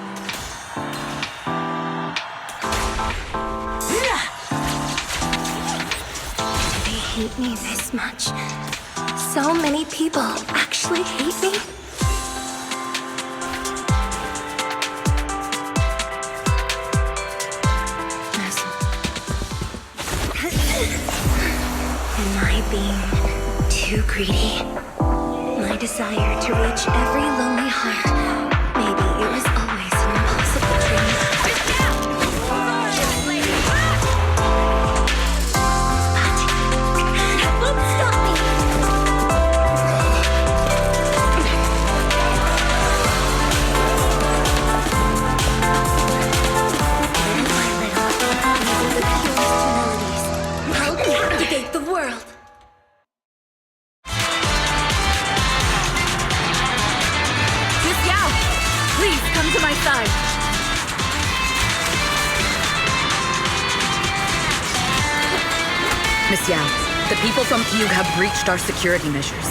They hate me this much. So many people actually hate me. Am I being too greedy? My desire to reach every lonely heart. Maybe it was always an impossible dream. But that won't stop me. Little by little, using the purest melodies, I'll captivate the world. Please come to my side. Miss Yao, the people from Fugue have breached our security measures.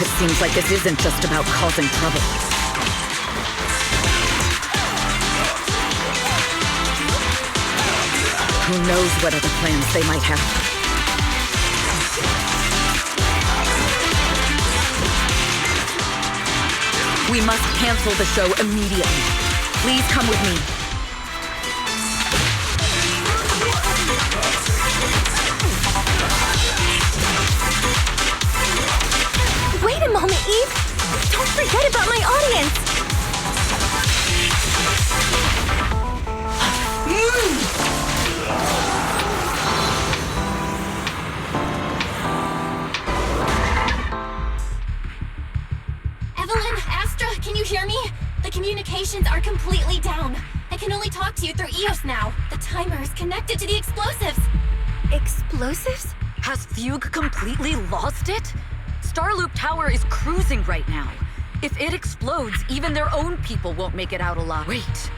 It seems like this isn't just about causing trouble. Who knows what other plans they might have? We must cancel the show immediately. Please come with me. Wait a moment, Eve! Don't forget about my audience! Evelyn, Astra, can you hear me? The communications are completely down. I can only talk to you through EOS now. The timer is connected to the explosives. Explosives? Has Fugue completely lost it? Starloop Tower is cruising right now. If it explodes, even their own people won't make it out alive. Wait.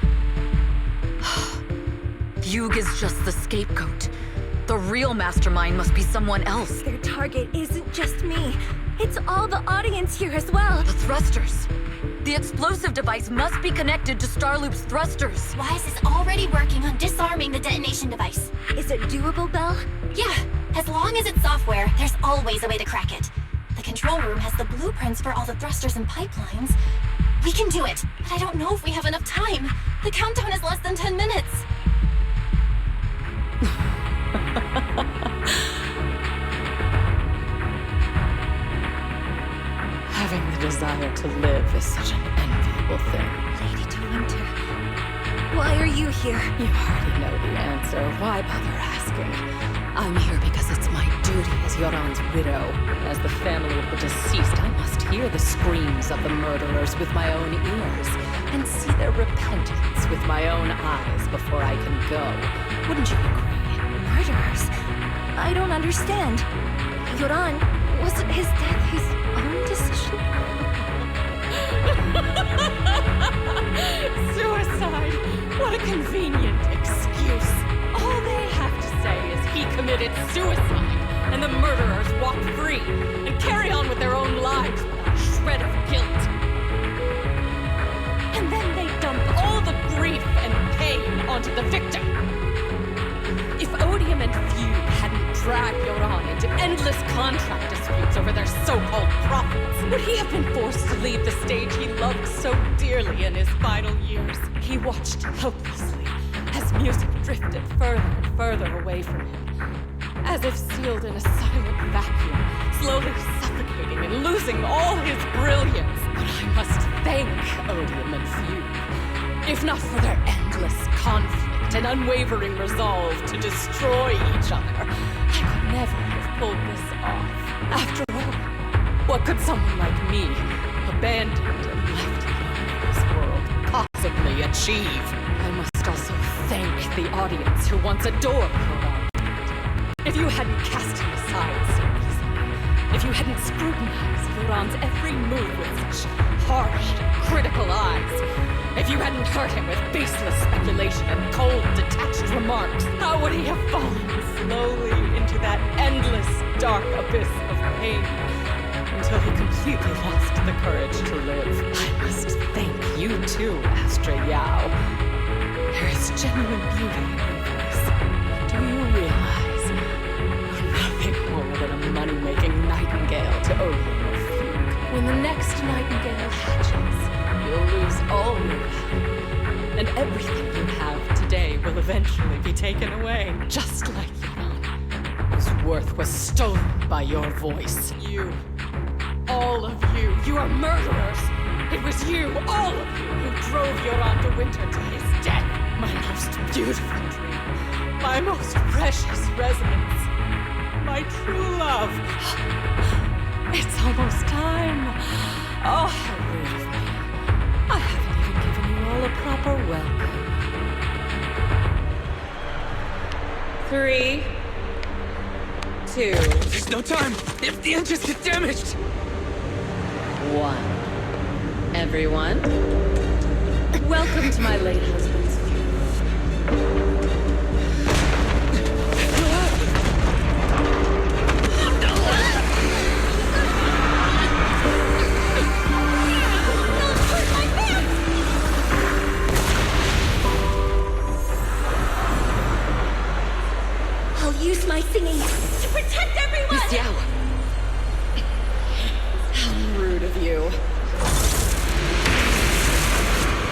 Fugue is just the scapegoat. The real mastermind must be someone else. Their target isn't just me. It's all the audience here as well. The thrusters. The explosive device must be connected to Starloop's thrusters. Wise is already working on disarming the detonation device. Is it doable, Belle? Yeah, as long as it's software, there's always a way to crack it. The control room has the blueprints for all the thrusters and pipelines. We can do it, but I don't know if we have enough time. The countdown is less than 10 minutes. Having the desire to live is such an enviable thing. Lady de Winter, why are you here? You already know the answer. Why bother asking? I'm here because it's my duty as Yoran's widow. As the family of the deceased, I must hear the screams of the murderers with my own ears and see their repentance with my own eyes before I can go. Wouldn't you agree? Murderers? I don't understand. Yoran, wasn't his death his own decision? Suicide! What a convenient excuse. All they have to say is he committed suicide, and the murderers walk free and carry on with their own lives without a shred of guilt. And then they dump all the grief and pain onto the victim. If Odium and Fugue hadn't dragged Yoran into endless contract disputes over their so-called profits, would he have been forced to leave the stage he loved so dearly in his final years? He watched helplessly as music drifted further and further away from him. as if sealed in a silent vacuum, slowly suffocating and losing all his brilliance. But I must thank Odium and Fugue. If not for their endless conflict and unwavering resolve to destroy each other, I could never have pulled this off. After all, what could someone like me, abandoned and left alone in this world, possibly achieve? I must also thank the audience who once adored Yoran. If you hadn't cast him aside so easily, if you hadn't scrutinized Yoran's every move with such harsh, critical eyes, if you hadn't hurt him with baseless speculation and cold, detached remarks, how would he have fallen slowly into that endless, dark abyss of pain until he completely lost the courage to live? I must thank you too, Astra Yao. There is genuine beauty in your voice. Do you realize you're nothing more than a money-making nightingale to Odium or Fugue? When the next nightingale hatches, you'll lose all you have, and everything you have today will eventually be taken away, just like Yoran, whose worth was stolen by your voice. You, all of you, you are murderers! It was you, all of you, who drove Yoran de Winter to his death. My most beautiful dream, my most precious residence, my true love. It's almost time. Oh, how rude of me. I haven't even given you all a proper welcome. 3, 2. There's no time! If the engines get damaged! 1. Everyone, welcome to my late husband's funeral. I'll use my singing to protect everyone! Miss Yao! How rude of you.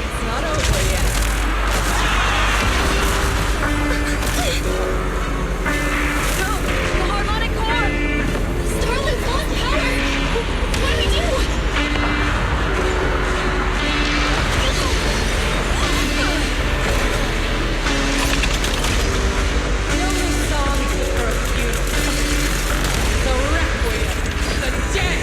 It's not over yet. No! The harmonic core! Starlight lost power! What do we do? The only song is for a funeral. The requiem, the dead!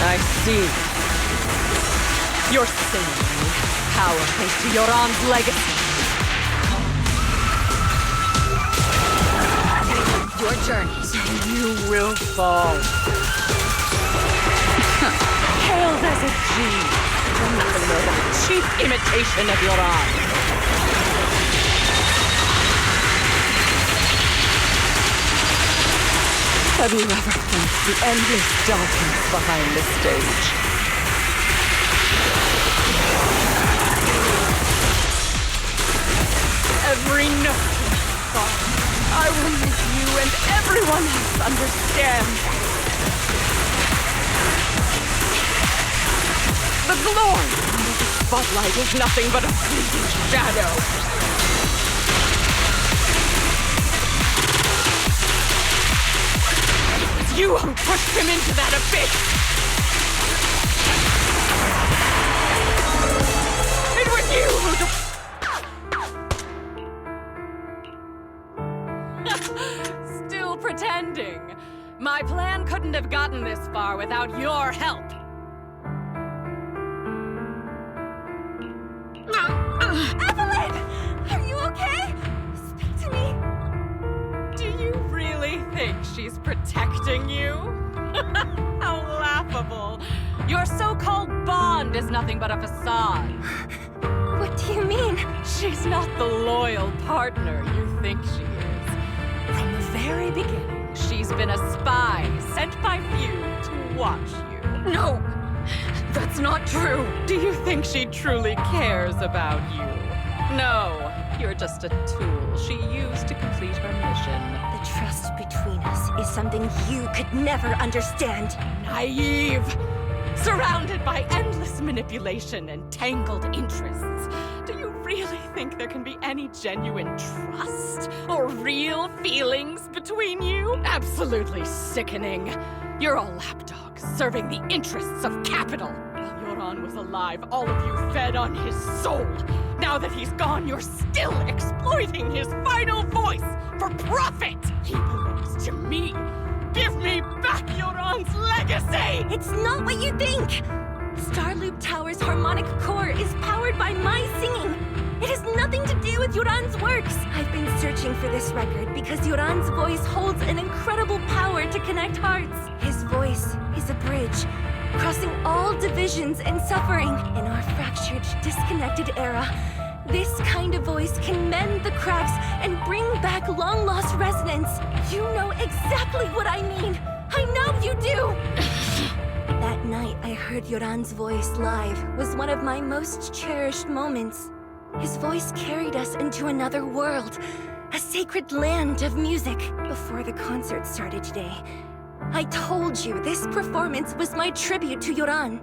I see. You're singing me power thanks to Yoran's legacy. Your journeys, you will fall. Hailed as a genius, don't even know that a cheap imitation of Yoran. Have you ever felt the endless darkness behind the stage? Every note in this song, I will make you and everyone else understand. The glory under the spotlight is nothing but a fleeting shadow. You who pushed him into that abyss! It was you who... Still pretending. My plan couldn't have gotten this far without your help. Evelyn! Are you okay? Speak to me. Do you really think she's protecting you? How laughable. Your so-called bond is nothing but a facade. What do you mean? She's not the loyal partner you think she is. From the very beginning, she's been a spy sent by Fugue to watch you. No! That's not true! Do you think she truly cares about you? No. You're just a tool she used to complete her mission. The trust between us is something you could never understand. Naive! Surrounded by endless manipulation and tangled interests. Do you really think there can be any genuine trust or real feelings between you? Absolutely sickening. You're a lapdog serving the interests of capital. While Yoran was alive, all of you fed on his soul. Now that he's gone, you're still exploiting his final voice for profit. He belongs to me. Give me back Yoran's legacy! It's not what you think! Starloop Tower's harmonic core is powered by my singing. It has nothing to do with Yoran's works. I've been searching for this record because Yoran's voice holds an incredible power to connect hearts. His voice is a bridge, crossing all divisions and suffering. In our fractured, disconnected era, this kind of voice can mend the cracks and bring back long-lost resonance. You know exactly what I mean. I know you do! That night I heard Yoran's voice live was one of my most cherished moments. His voice carried us into another world, a sacred land of music. Before the concert started today, I told you this performance was my tribute to Yoran.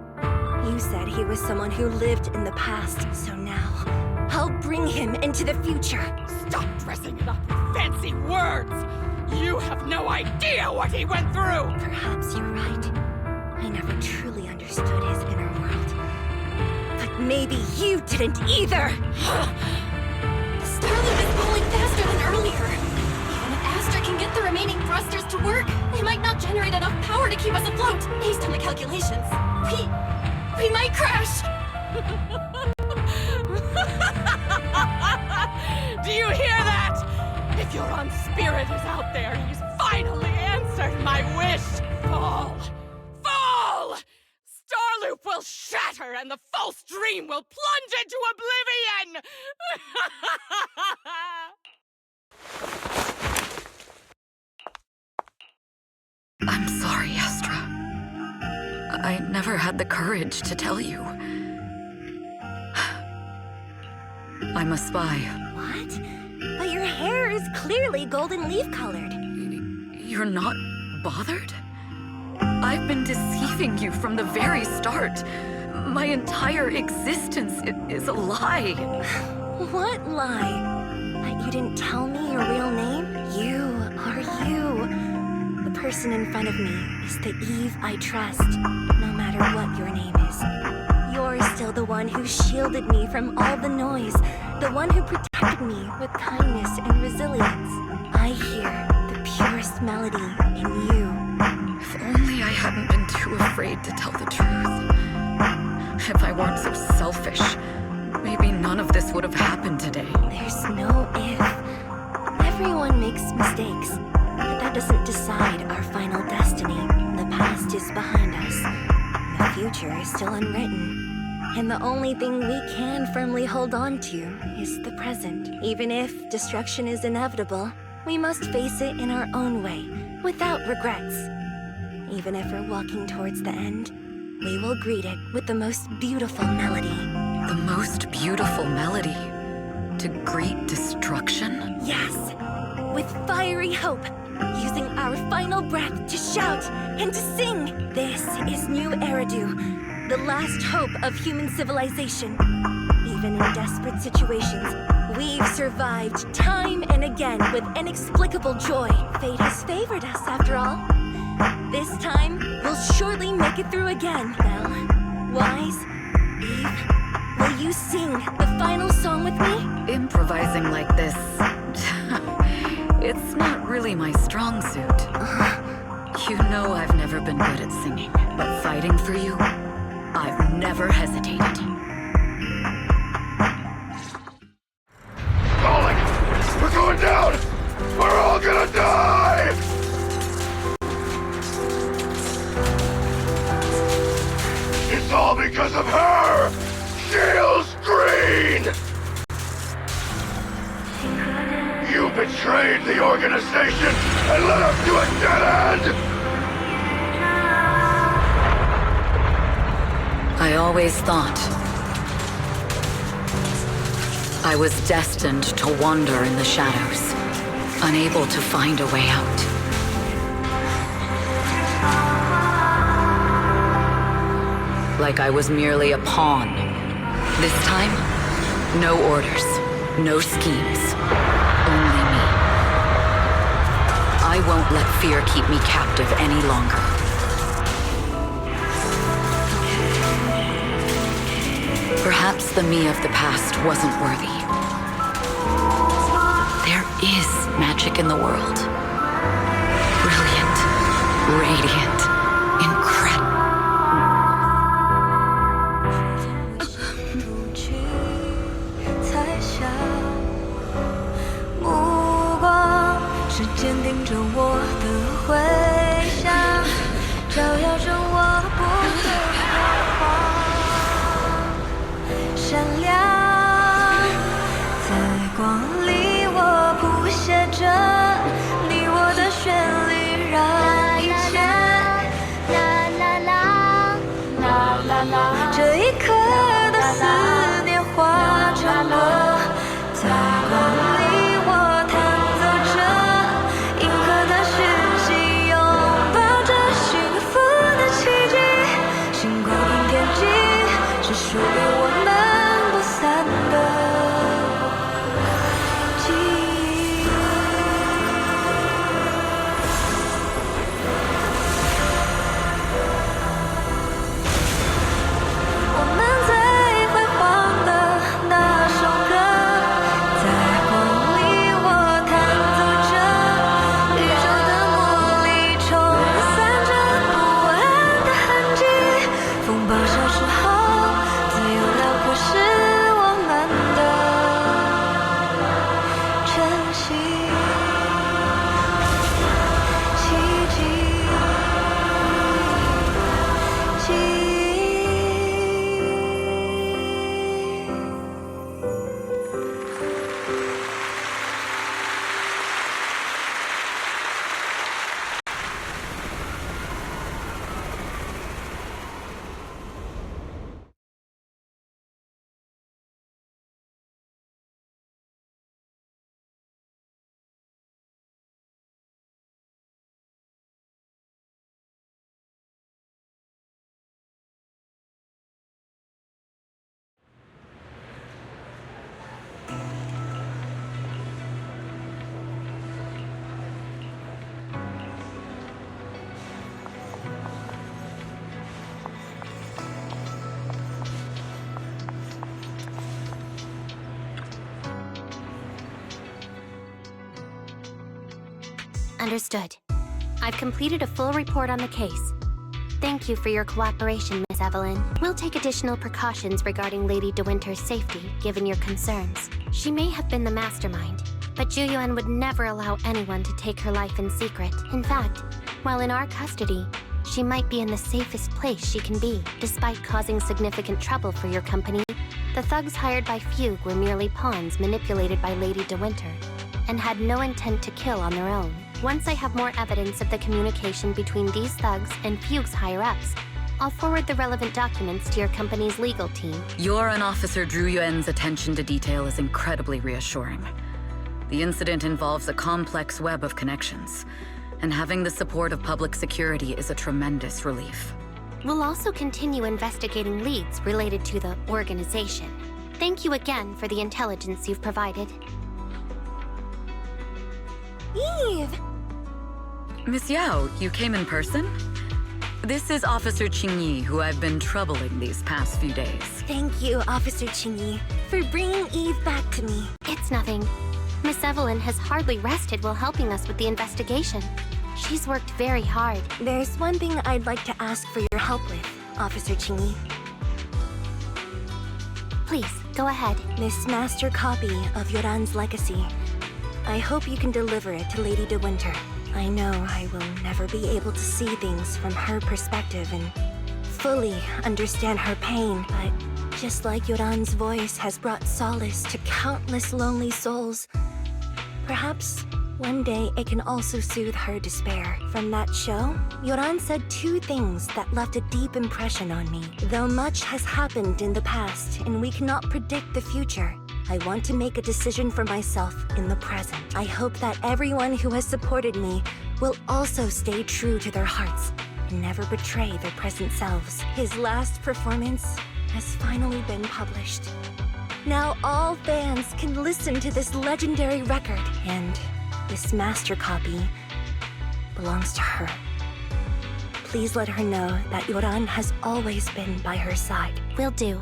You said he was someone who lived in the past, so now I'll bring him into the future. Stop dressing it up with fancy words! You have no idea what he went through! Perhaps you're right. I never truly understood his inner world. But maybe you didn't either! The Starloop is rolling faster than earlier. Even if Astra can get the remaining thrusters to work, they might not generate enough power to keep us afloat. Based on the calculations, we might crash. Do you hear that? If Yoran's spirit is out there, he's finally answered my wish. Fall! Fall! Starloop will shatter and the false dream will plunge into oblivion! I'm sorry, Astra. I never had the courage to tell you. I'm a spy. What? But your hair is clearly golden leaf colored. You're not bothered? I've been deceiving you from the very start. My entire existence is a lie. What lie? That you didn't tell me your real name? You are you. The person in front of me is the Eve I trust, no matter what your name is. You're still the one who shielded me from all the noise, the one who protected me with kindness and resilience. I hear the purest melody in you. If only I hadn't been too afraid to tell the truth. If I weren't so selfish, maybe none of this would have happened today. There's no if. Everyone makes mistakes, but that doesn't decide our final destiny. The past is behind us. The future is still unwritten. And the only thing we can firmly hold on to is the present. Even if destruction is inevitable, we must face it in our own way, without regrets. Even if we're walking towards the end, we will greet it with the most beautiful melody. The most beautiful melody? To greet destruction? Yes, with fiery hope, using our final breath to shout and to sing. This is New Eridu, the last hope of human civilization. Even in desperate situations, we've survived time and again with inexplicable joy. Fate has favored us, after all. This time, we'll surely make it through again. Belle, Wise, Eve, will you sing the final song with me? Improvising like this... it's not really my strong suit. You know I've never been good at singing, but fighting for you, I've never hesitated. Falling! We're going down! We're all gonna die! It's all because of her! Shields Green! You betrayed the organization and led us to a dead end! I always thought I was destined to wander in the shadows, unable to find a way out. Like I was merely a pawn. This time, no orders, no schemes, only me. I won't let fear keep me captive any longer. Perhaps the me of the past wasn't worthy. There is magic in the world. Brilliant, radiant, incredible. Understood. I've completed a full report on the case. Thank you for your cooperation, Miss Evelyn. We'll take additional precautions regarding Lady De Winter's safety, given your concerns. She may have been the mastermind, but Juyuan would never allow anyone to take her life in secret. In fact, while in our custody, she might be in the safest place she can be. Despite causing significant trouble for your company, the thugs hired by Fugue were merely pawns manipulated by Lady De Winter, and had no intent to kill on their own. Once I have more evidence of the communication between these thugs and Fugue's higher-ups, I'll forward the relevant documents to your company's legal team. Your and Officer Zhu Yuan's attention to detail is incredibly reassuring. The incident involves a complex web of connections, and having the support of public security is a tremendous relief. We'll also continue investigating leads related to the organization. Thank you again for the intelligence you've provided. Eve! Miss Yao, you came in person? This is Officer Qingyi, who I've been troubling these past few days. Thank you, Officer Qingyi, for bringing Eve back to me. It's nothing. Miss Evelyn has hardly rested while helping us with the investigation. She's worked very hard. There's one thing I'd like to ask for your help with, Officer Qingyi. Please, go ahead. This master copy of Yoran's legacy. I hope you can deliver it to Lady De Winter. I know I will never be able to see things from her perspective and fully understand her pain, but just like Yoran's voice has brought solace to countless lonely souls, perhaps one day it can also soothe her despair. From that show, Yoran said two things that left a deep impression on me. Though much has happened in the past and we cannot predict the future, I want to make a decision for myself in the present. I hope that everyone who has supported me will also stay true to their hearts and never betray their present selves. His last performance has finally been published. Now all fans can listen to this legendary record, and this master copy belongs to her. Please let her know that Yoran has always been by her side. Will do.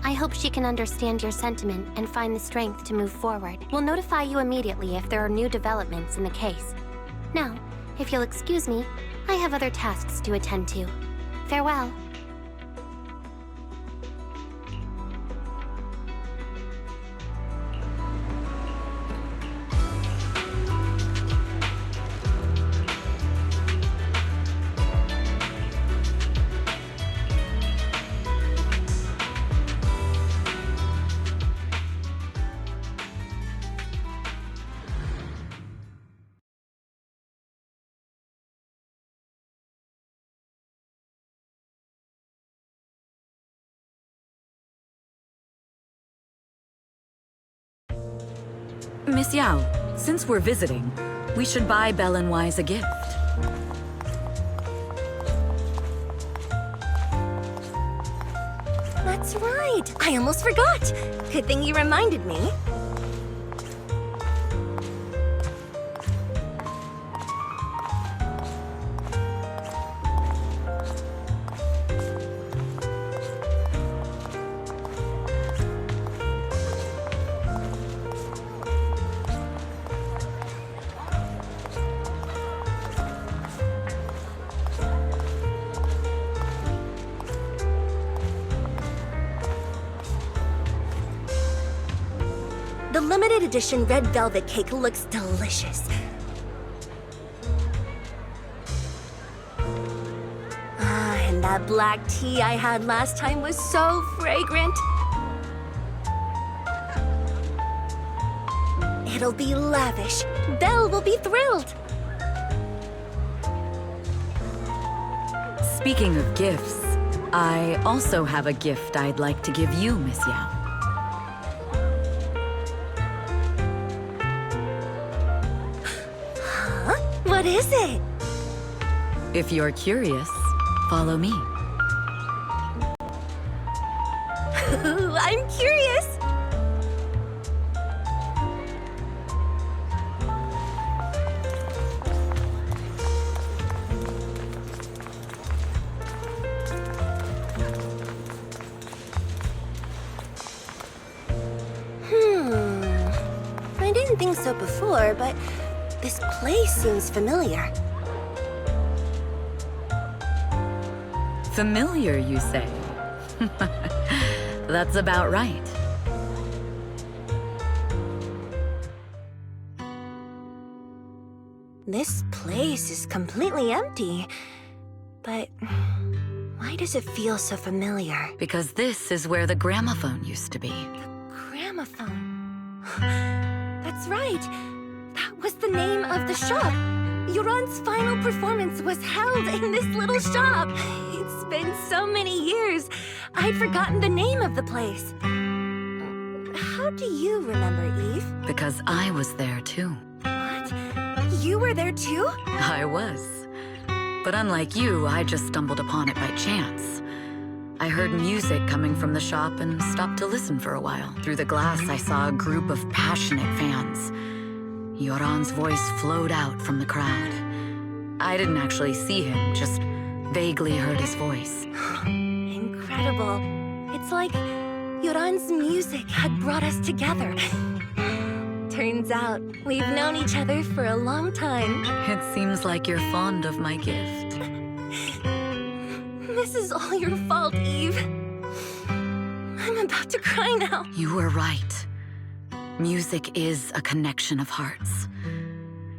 I hope she can understand your sentiment and find the strength to move forward. We'll notify you immediately if there are new developments in the case. Now, if you'll excuse me, I have other tasks to attend to. Farewell. Miss Yao, since we're visiting, we should buy Belle and Wise a gift. That's right! I almost forgot! Good thing you reminded me. The limited edition red velvet cake looks delicious. Ah, and that black tea I had last time was so fragrant. It'll be lavish. Belle will be thrilled. Speaking of gifts, I also have a gift I'd like to give you, Miss Yao. What is it? If you're curious, follow me. I'm curious. I didn't think so before, but this place seems familiar. Familiar, you say? That's about right. This place is completely empty. But why does it feel so familiar? Because this is where the gramophone used to be. Gramophone. That's right. That was the name of the shop. Yoran's final performance was held in this little shop. It's been so many years. I'd forgotten the name of the place. How do you remember, Eve? Because I was there too. What? You were there too? I was. But unlike you, I just stumbled upon it by chance. I heard music coming from the shop and stopped to listen for a while. Through the glass, I saw a group of passionate fans. Yoran's voice flowed out from the crowd. I didn't actually see him, just vaguely heard his voice. Incredible. It's like Yoran's music had brought us together. Turns out, we've known each other for a long time. It seems like you're fond of my gift. This is all your fault, Eve. I'm about to cry now. You were right. Music is a connection of hearts.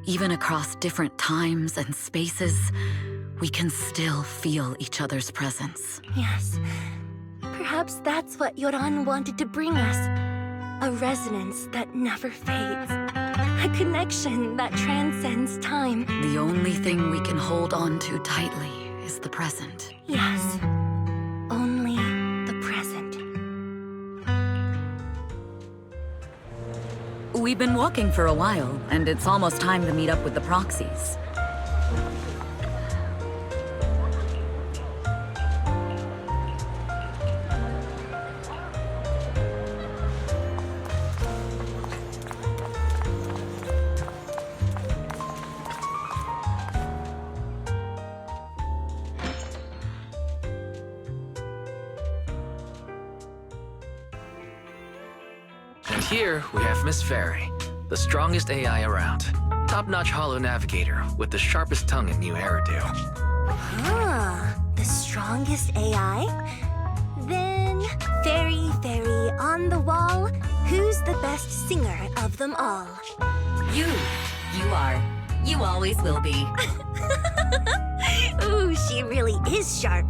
Even across different times and spaces, we can still feel each other's presence. Yes. Perhaps that's what Yoran wanted to bring us. A resonance that never fades. A connection that transcends time. The only thing we can hold on to tightly is the present. Yes. Only the present. We've been walking for a while, and it's almost time to meet up with the proxies. And here we have Miss Fairy, the strongest AI around. Top-notch holo navigator with the sharpest tongue and new hairdo. Huh, the strongest AI? Then, Fairy, on the wall, who's the best singer of them all? You are. You always will be. Ooh, she really is sharp.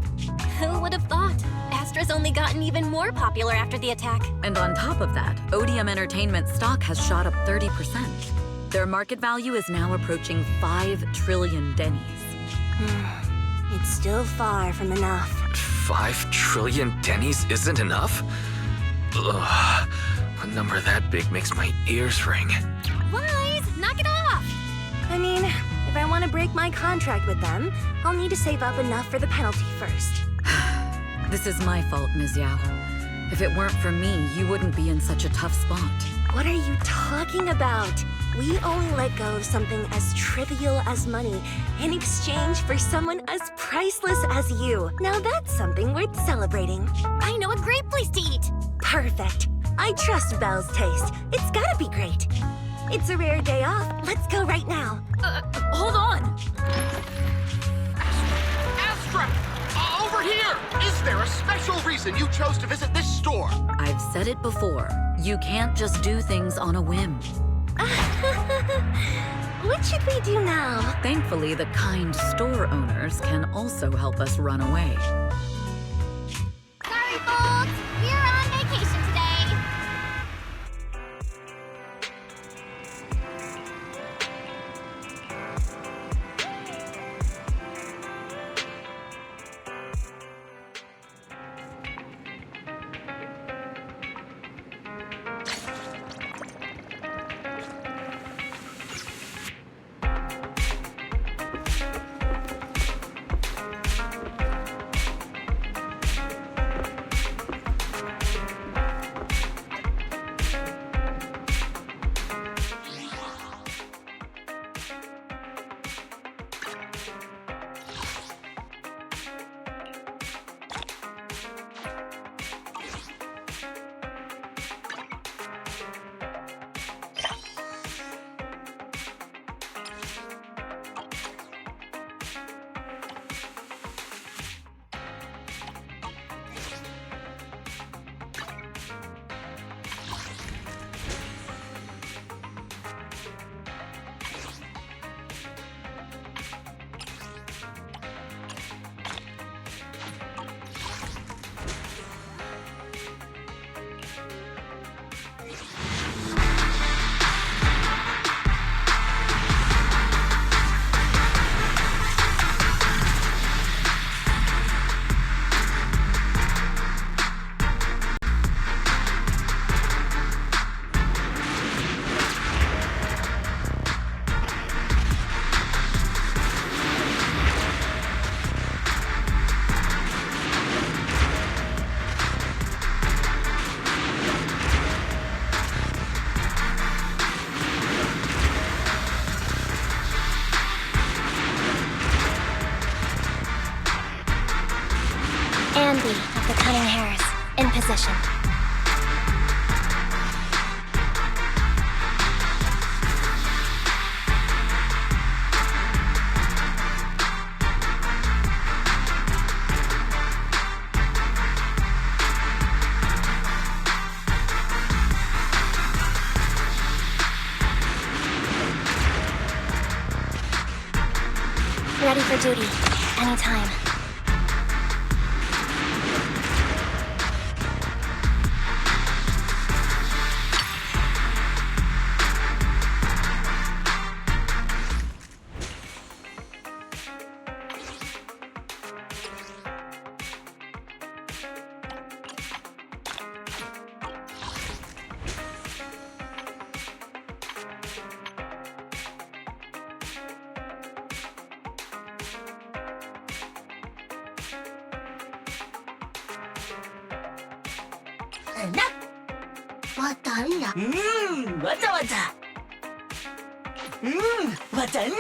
Who would have thought? Astra's only gotten even more popular after the attack. And on top of that, Odium Entertainment stock has shot up 30%. Their market value is now approaching 5 trillion dennies. It's still far from enough. 5 trillion dennies isn't enough? Ugh, a number that big makes my ears ring. Wise, knock it off! I mean, if I want to break my contract with them, I'll need to save up enough for the penalty first. This is my fault, Ms. Yao. If it weren't for me, you wouldn't be in such a tough spot. What are you talking about? We only let go of something as trivial as money in exchange for someone as priceless as you. Now that's something worth celebrating. I know a great place to eat! Perfect. I trust Belle's taste. It's gotta be great. It's a rare day off. Let's go right now. Hold on! Astra! Over here! Is there a special reason you chose to visit this store? I've said it before. You can't just do things on a whim. What should we do now? Thankfully, the kind store owners can also help us run away. Sorry, folks! We're on vacation today! Andy of the Cunning Hares, in position. Ready for duty, anytime. な。わたんら。わたわた。わたんら。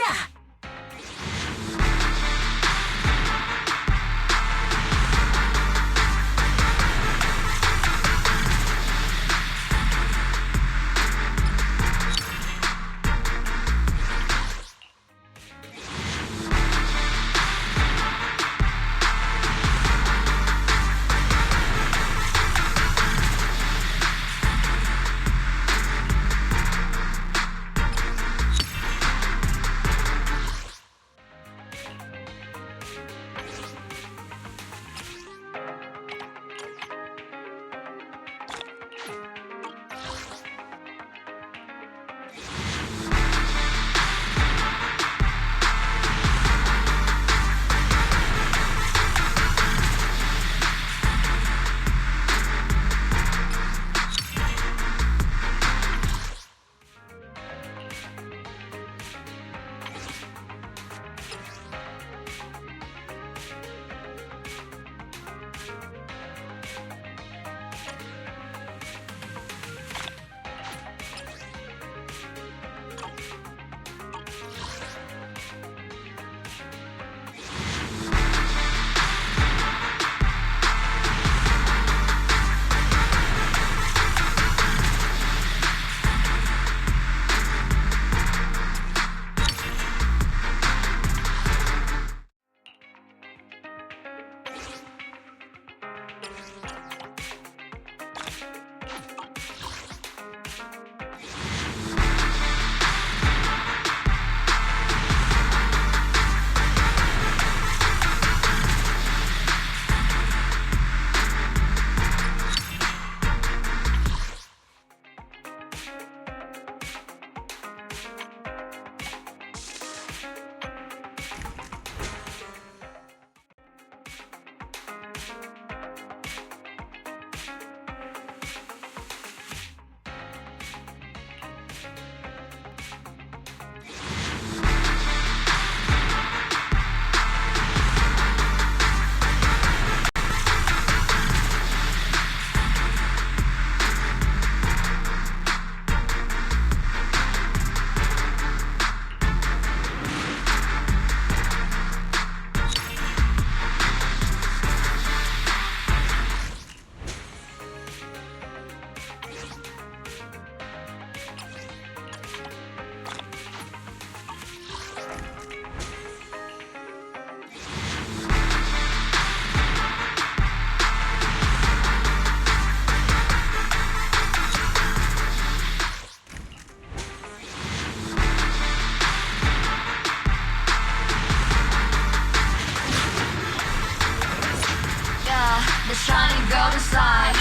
The shining golden side.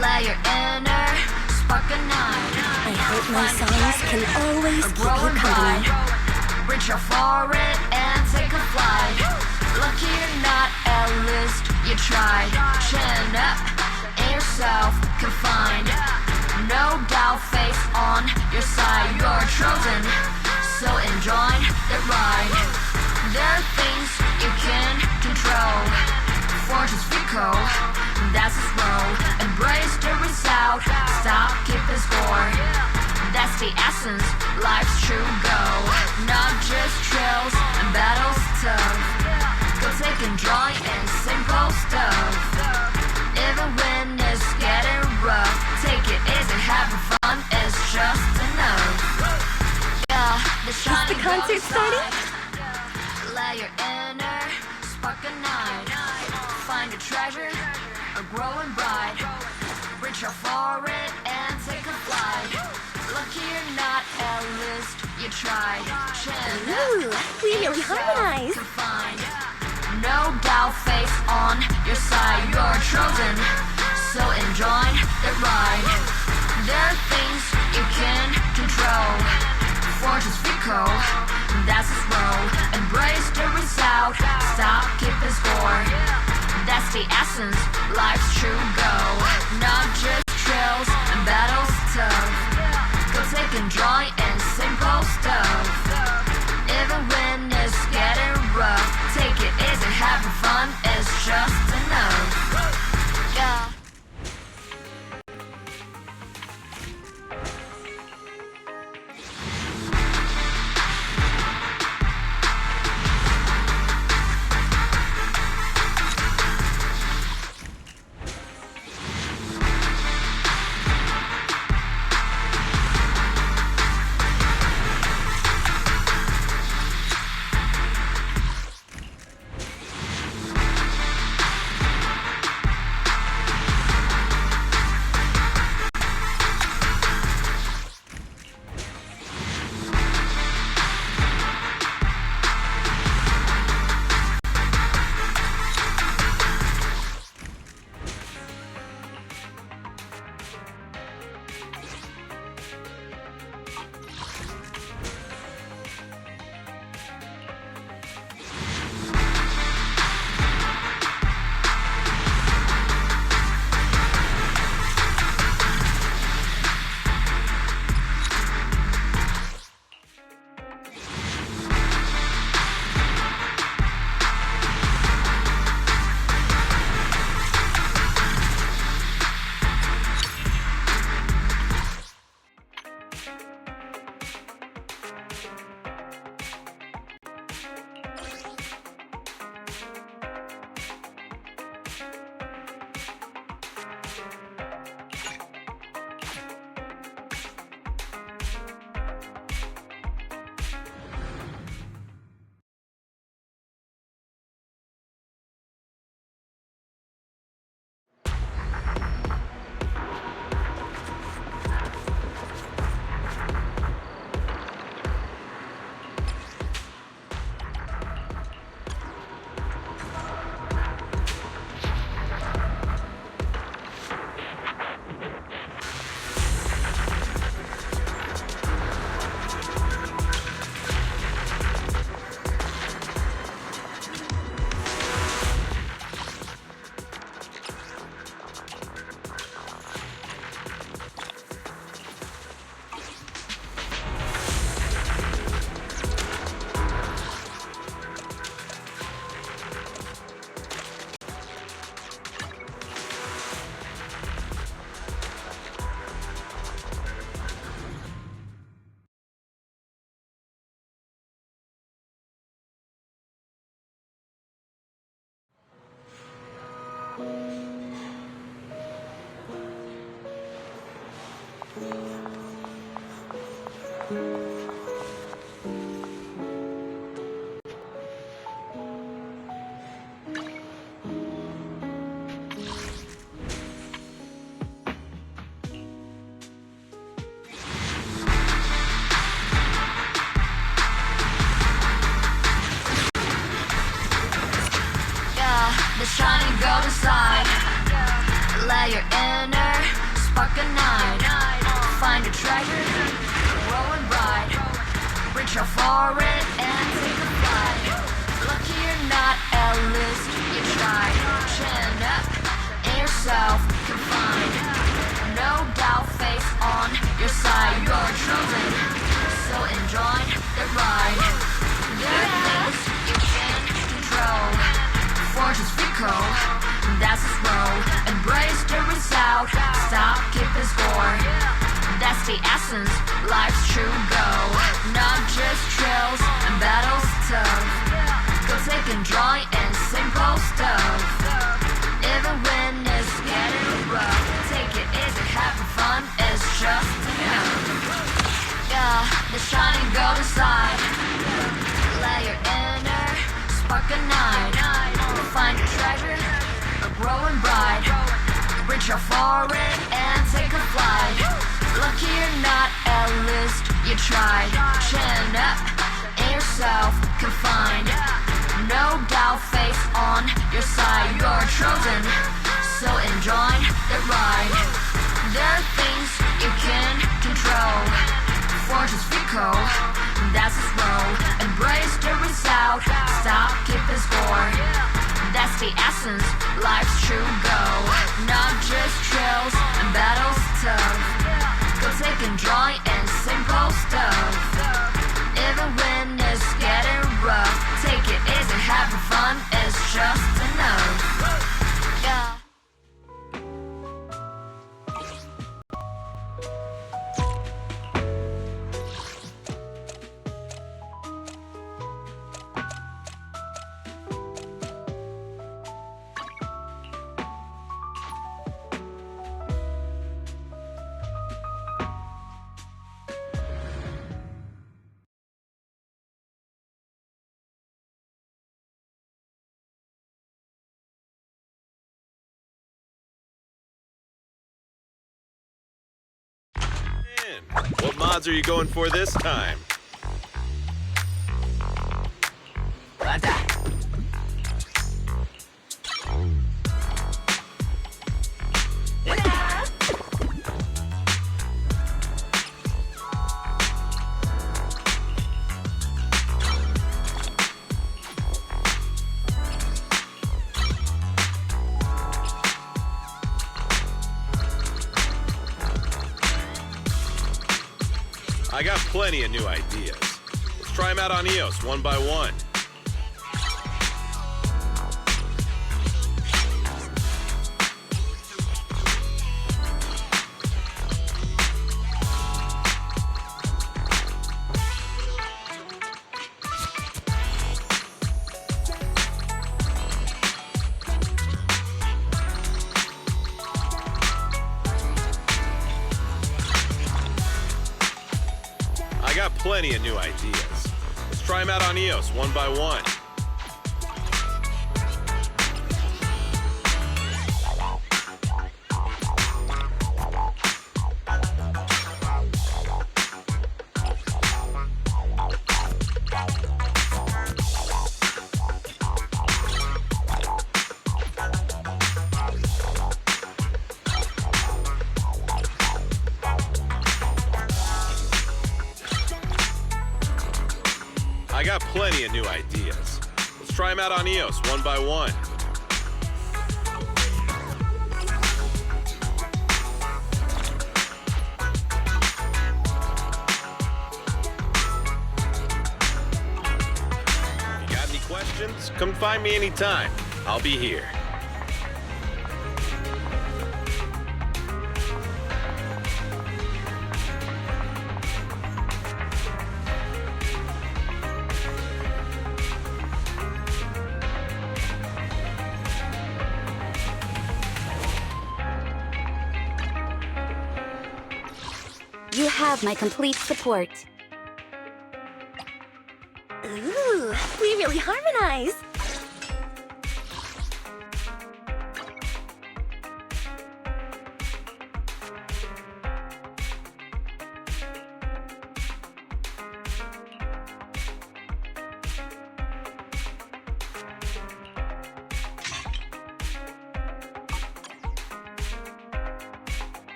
Let your inner spark ignite. I hope my songs can always keep you company. Reach out for it and take a flight. Lucky or not, at least you tried. Chin up in yourself, confined. No doubt, face on your side. You're chosen, so enjoy the ride. There are things you can control. Fortune's fickle, that's its role. Embrace the result, stop keeping score. That's the essence, life's true goal. Not just thrills and battles tough. Go take and joy in simple stuff. Even when it's getting rough, take it easy, having fun is just enough. Yeah, the shining Is the concert starting? Let your inner spark ignite. Find a treasure, a growing bright. Reach out for it and take a flight. Lucky or not, at least you tried. Ooh, we really harmonize. No doubt, face on your side. You're chosen, so enjoy the ride. There are things you can control. Fortune's fickle, that's its role. Embrace the result, stop keeping score. That's the essence, life's true goal. Not just thrills and battles tough. Go take and joy in simple stuff. Even when it's getting rough, take it easy, having fun is just enough. Yeah. The shining golden side. Let your inner spark ignite. Find a treasure, rolling bright. Reach out for it and take a flight. Lucky you're not at least you tried. Chin up and yourself confined. No doubt, face on your side. You're chosen, so enjoy the ride. There are things you can control. Fortune's fickle, that's its role. Embrace the result, stop keeping score. That's the essence, life's true goal. Not just thrills and battles tough. Go take and joy in simple stuff. Even when it's getting rough, take it easy, having fun is just enough. Yeah, the shining golden side. Let your inner spark ignite. Find a treasure, growing bright. Reach out for it and take a flight. Lucky you're not, at least you tried. Chin up and yourself confined. No doubt, face on your side. You're chosen, so enjoy the ride. There are things you can control. Fortune's fickle, that's its role. Embrace the result, stop keeping score. That's the essence, life's true goal. Not just thrills and battles tough. Go take and joy in simple stuff. Even when it's getting rough, take it easy, having fun is just enough. Yeah. What mods are you going for this time? I got plenty of new ideas. Let's try them out on EOS one by one. I got plenty of new ideas. Let's try them out on EOS one by one. I got plenty of new ideas. Let's try them out on EOS one by one. If you got any questions, come find me anytime. I'll be here. You have my complete support. Ooh, we really harmonize.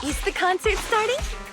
Is the concert starting?